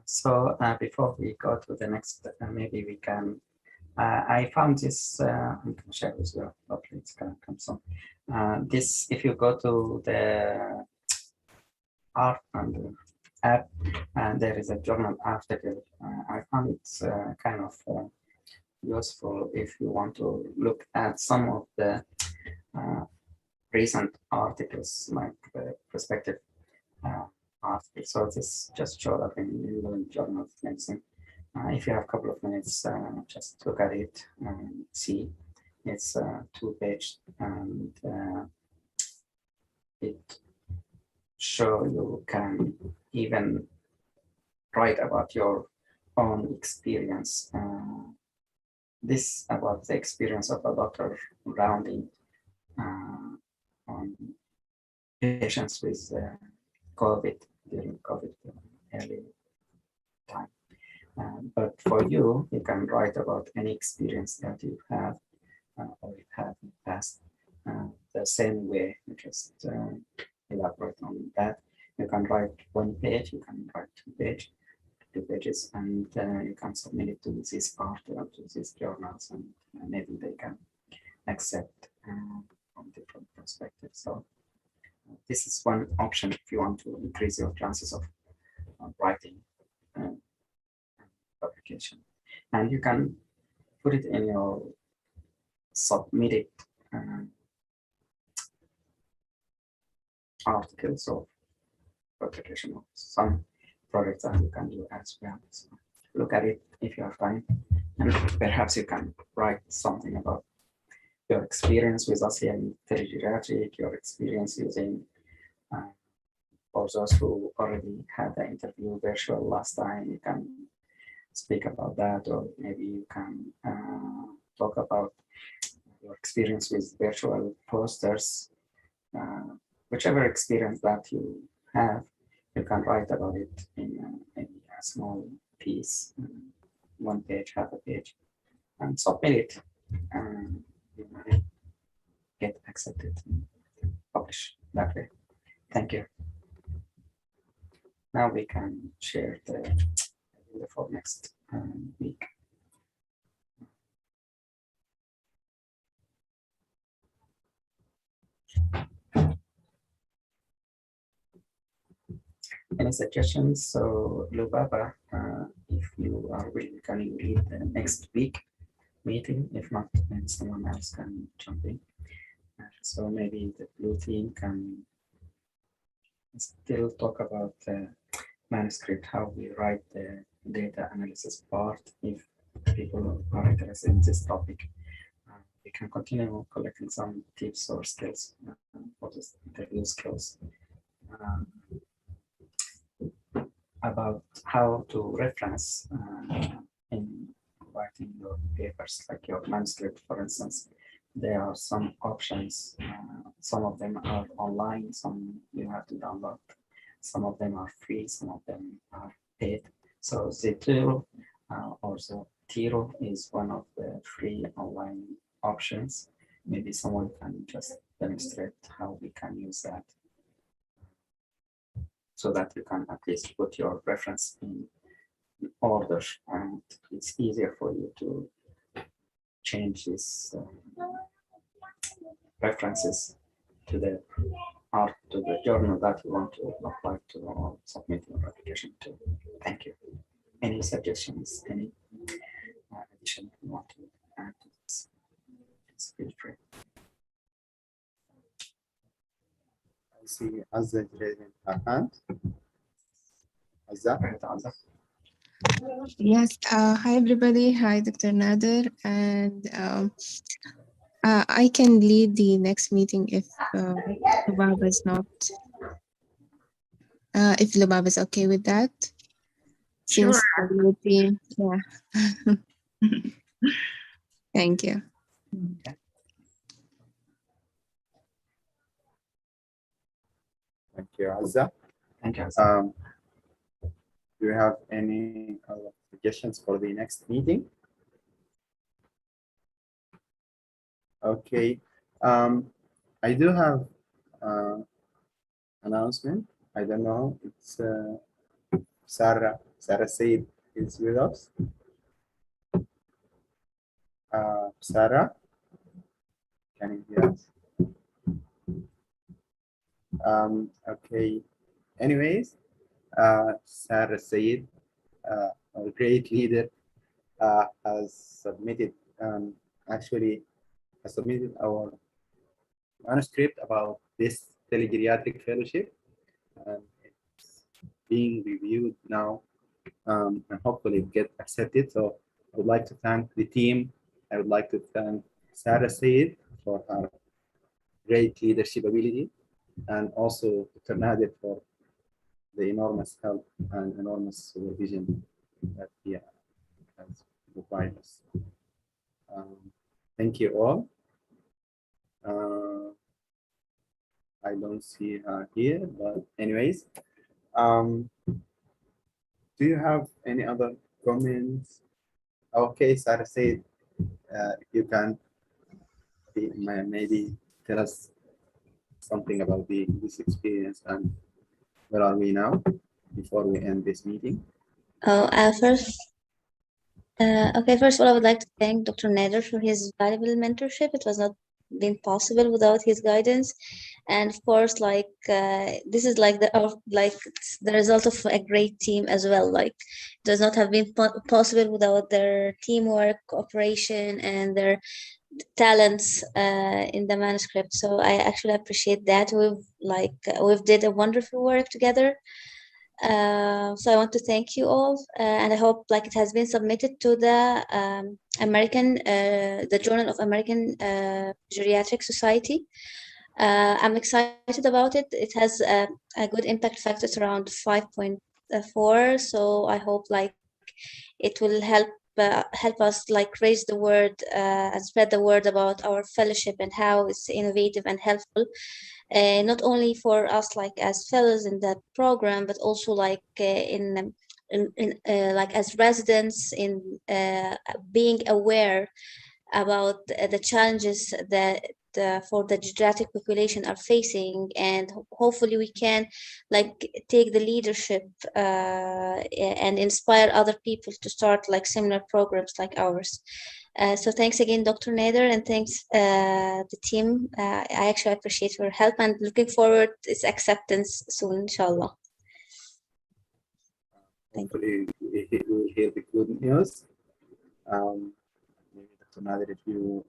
So before we go to the next, maybe we can. I found this. I'm going to share with you. Hopefully, it's going to come soon. This, if you go to the art and the app, and there is a journal article. I found it's kind of useful if you want to look at some of the recent articles, like the perspective article. So this just showed up in the Journal of Medicine. If you have a couple of minutes, just look at it and see. It's 2-page, and it shows you can even write about your own experience. This about the experience of a doctor rounding on patients with COVID during COVID early time. But for you, you can write about any experience that you have or you had in the past. The same way, you just elaborate on that. You can write 1 page, you can write 2 pages, and you can submit it to this part or to these journals, and maybe they can accept from different perspectives. So this is one option if you want to increase your chances of writing publication. And you can put it in your submitted articles of publication of some projects that you can do as well. So look at it if you have time, and perhaps you can write something about your experience with us here in Telegeriatric, your experience using for those who already had the interview virtual last time, you can speak about that, or maybe you can talk about your experience with virtual posters. Whichever experience that you have, you can write about it in a small piece, 1 page, half a page, and submit it, and you might get accepted and published that way. Thank you. Now we can share the agenda for next week. Any suggestions? So Lubaba, if you are willing, can you lead the next week meeting? If not, then someone else can jump in. So maybe the blue team can still talk about the manuscript, how we write the data analysis part. If people are interested in this topic, we can continue collecting some tips or skills for this interview skills about how to reference in writing your papers, like your manuscript, for instance. There are some options. Some of them are online, some you have to download. Some of them are free, some of them are paid. So Zotero also Tiro is one of the free online options. Maybe someone can just demonstrate how we can use that so that you can at least put your reference in order and it's easier for you to change these references to the art, to the journal that you want to apply to or submit your application to. Thank you. Any suggestions, any addition you want to add to this? Please feel free. I see Azza raising her hand. Azza. Yes, hi everybody. Hi, Dr. Nader. And I can lead the next meeting if Lubaba is not, if Lubaba is okay with that. Sure. Since the team, yeah. Thank you. Thank you, Azza. Thank you, Azza. Do you have any other suggestions for the next meeting? Okay. I do have announcement. I don't know. It's Sarah Said is with us. Sarah, can you hear us? Okay. Anyways, Sarah Said, a great leader, has submitted actually has submitted our manuscript about this telegeriatric fellowship, and it's being reviewed now, and hopefully get accepted. So I would like to thank the team. I would like to thank Sarah Said for her great leadership ability, and also Dr. Nader for the enormous help and enormous supervision that he has provided us. Thank you all. I don't see her here, but anyways, do you have any other comments? Okay, Sarah said, if you can maybe tell us something about this experience and where are we now before we end this meeting? First of all, I would like to thank Dr. Nader for his valuable mentorship. It was not been possible without his guidance, and of course, this is the result of a great team as well. Like, it does not have been possible without their teamwork, cooperation, and their talents in the manuscript. So I actually appreciate that. We've did a wonderful work together. So I want to thank you all, and I hope it has been submitted to the the Journal of American Geriatric Society. I'm excited about it. It has a good impact factor around 5.4. So I hope it will help us raise the word and spread the word about our fellowship and how it's innovative and helpful. Not only for us as fellows in that program, but also as residents in being aware about the challenges that for the geriatric population are facing, and hopefully we can take the leadership and inspire other people to start similar programs like ours. So thanks again, Dr. Nader, and thanks the team. I actually appreciate your help and looking forward to its acceptance soon, inshallah. hopefully we will hear the good news. Maybe Dr. Nader, if you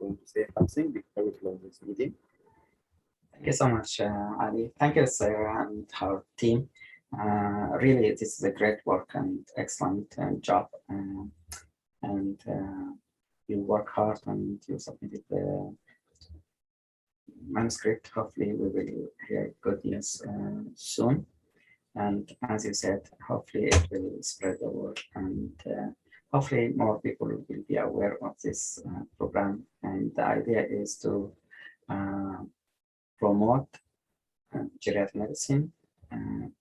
want to say something before we close this meeting. Thank you so much, Ali. Thank you, Sarah, and our team. Really, this is a great work and excellent job. And you work hard and you submitted the manuscript. Hopefully, we will hear good news soon. And as you said, hopefully it will spread the word, and hopefully more people will be aware of this program. And the idea is to promote geriatric medicine,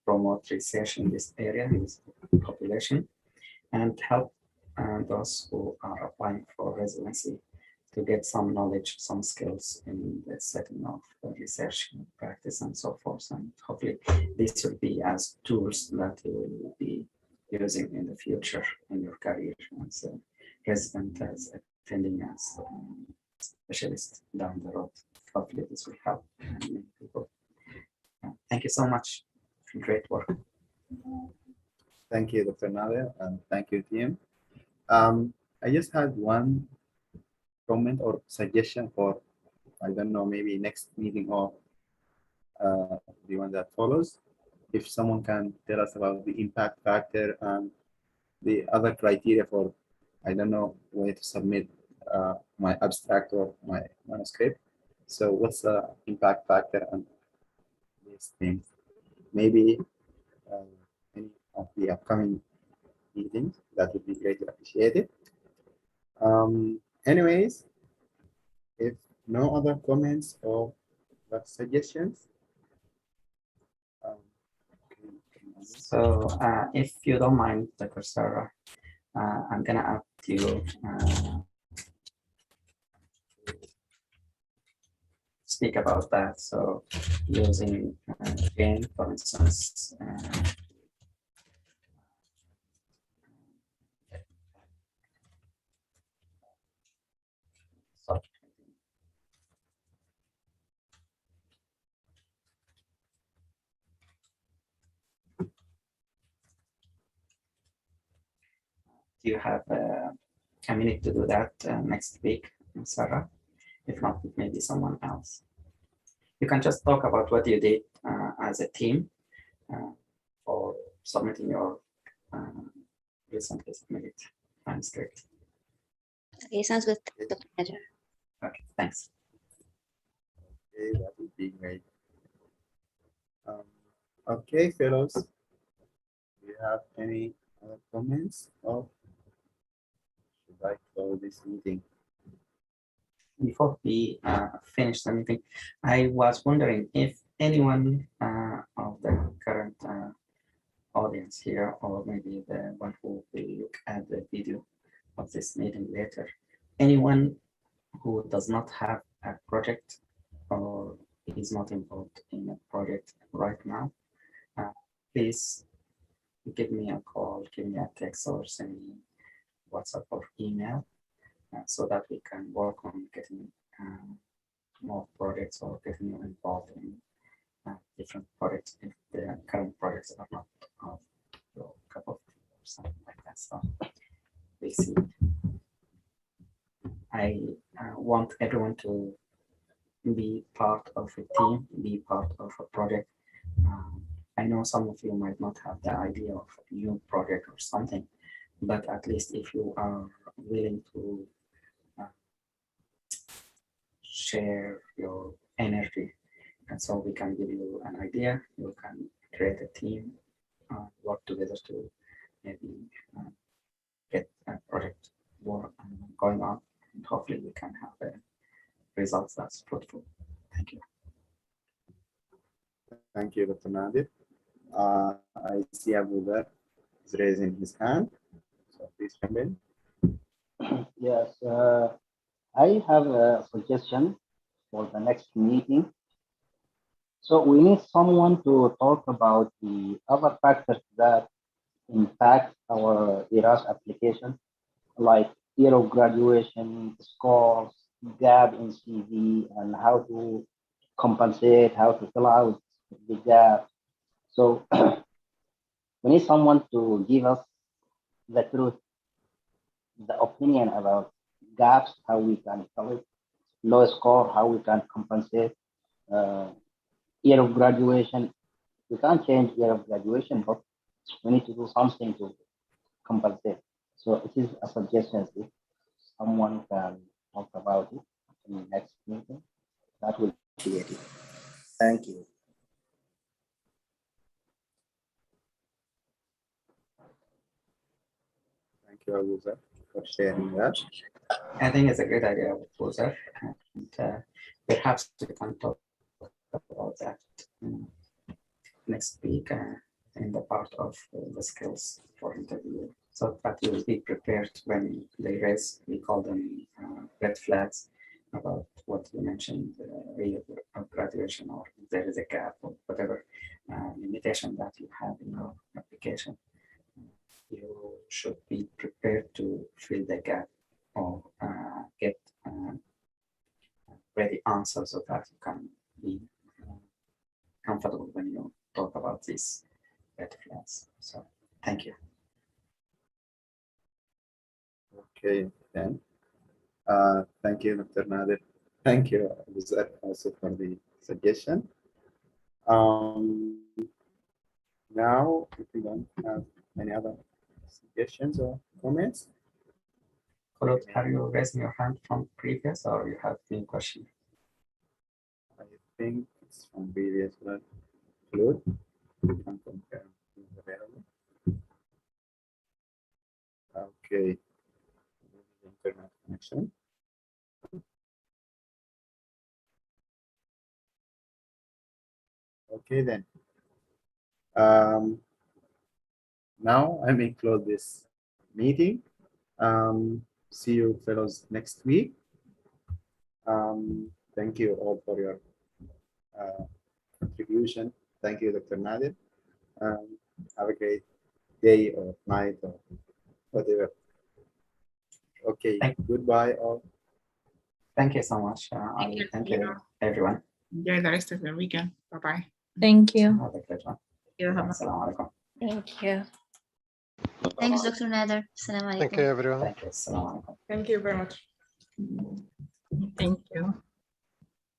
promote research in this area, in this population, and help those who are applying for residency to get some knowledge, some skills in the setting of research practice and so forth. And hopefully this will be as tools that you will be using in the future in your career as a resident, as attending, as a specialist down the road. Hopefully this will help many people. Thank you so much. Great work. Thank you, Dr. Nader, and thank you, team. I just had one comment or suggestion for, I don't know, maybe next meeting or the one that follows. If someone can tell us about the impact factor and the other criteria for, I don't know, way to submit my abstract or my manuscript. So what's the impact factor and these things? Maybe any of the upcoming meetings, that would be greatly appreciated. Anyways, if no other comments or suggestions. So if you don't mind, Dr. Sarah, I'm gonna ask you speak about that. So using again, for instance, do you have a minute to do that next week, Sarah? If not, maybe someone else. You can just talk about what you did as a team for submitting your recently submitted manuscript. Okay, sounds good, Dr. Nader. Okay, thanks. Okay, that would be great. Okay, fellows, do you have any other comments, or should I close this meeting? Before we finish the meeting, I was wondering if anyone of the current audience here, or maybe the one who will look at the video of this meeting later, anyone who does not have a project or is not involved in a project right now, please give me a call, give me a text, or send me WhatsApp or email so that we can work on getting more projects or getting you involved in different projects if the current projects are not of your cup of tea or something like that. So we'll see. I want everyone to be part of a team, be part of a project. I know some of you might not have the idea of a new project or something, but at least if you are willing to share your energy, and so we can give you an idea, you can create a team, work together to maybe get a project work going on, and hopefully we can have results that's fruitful. Thank you. Thank you, Dr. Nader. I see Abu Dhar is raising his hand, so please jump in. Yes, I have a suggestion for the next meeting. So we need someone to talk about the other factors that impact our ERAS application, like year of graduation, scores, gap in CV, and how to compensate, how to fill out the gap. So we need someone to give us the truth, the opinion about gaps, how we can solve it, low score, how we can compensate, year of graduation. We can't change year of graduation, but we need to do something to compensate. So it is a suggestion. If someone can talk about it in the next meeting, that will be it. Thank you. Thank you, Abuza, for sharing that. I think it's a great idea, Abuza, and perhaps we can talk about that next week in the part of the skills for interview, so that you will be prepared when they raise, we call them red flags, about what you mentioned, year of graduation, or if there is a gap or whatever limitation that you have in your application. You should be prepared to fill the gap or get ready answers so that you can be comfortable when you talk about these red flags. So thank you. Okay, then. Thank you, Dr. Nader. Thank you, Abuzar, also for the suggestion. Now, if you don't have any other suggestions or comments. Claude, have you raised your hand from previous, or you have any question? I think it's from previous one. Claude, you can compare. Okay. Internet connection. Okay, then. Now I may close this meeting. See you fellows next week. Thank you all for your contribution. Thank you, Dr. Nader. Have a great day or night or whatever. Okay, goodbye all. Thank you so much, Ali. Thank you, everyone. Enjoy the rest of the weekend. Bye-bye. Thank you. Have a good one. Yeah, Assalamu alaikum. Thank you. Thanks, Dr. Nader. Assalamu alaikum. Thank you, everyone. Thank you. Assalamu alaikum. Thank you very much. Thank you.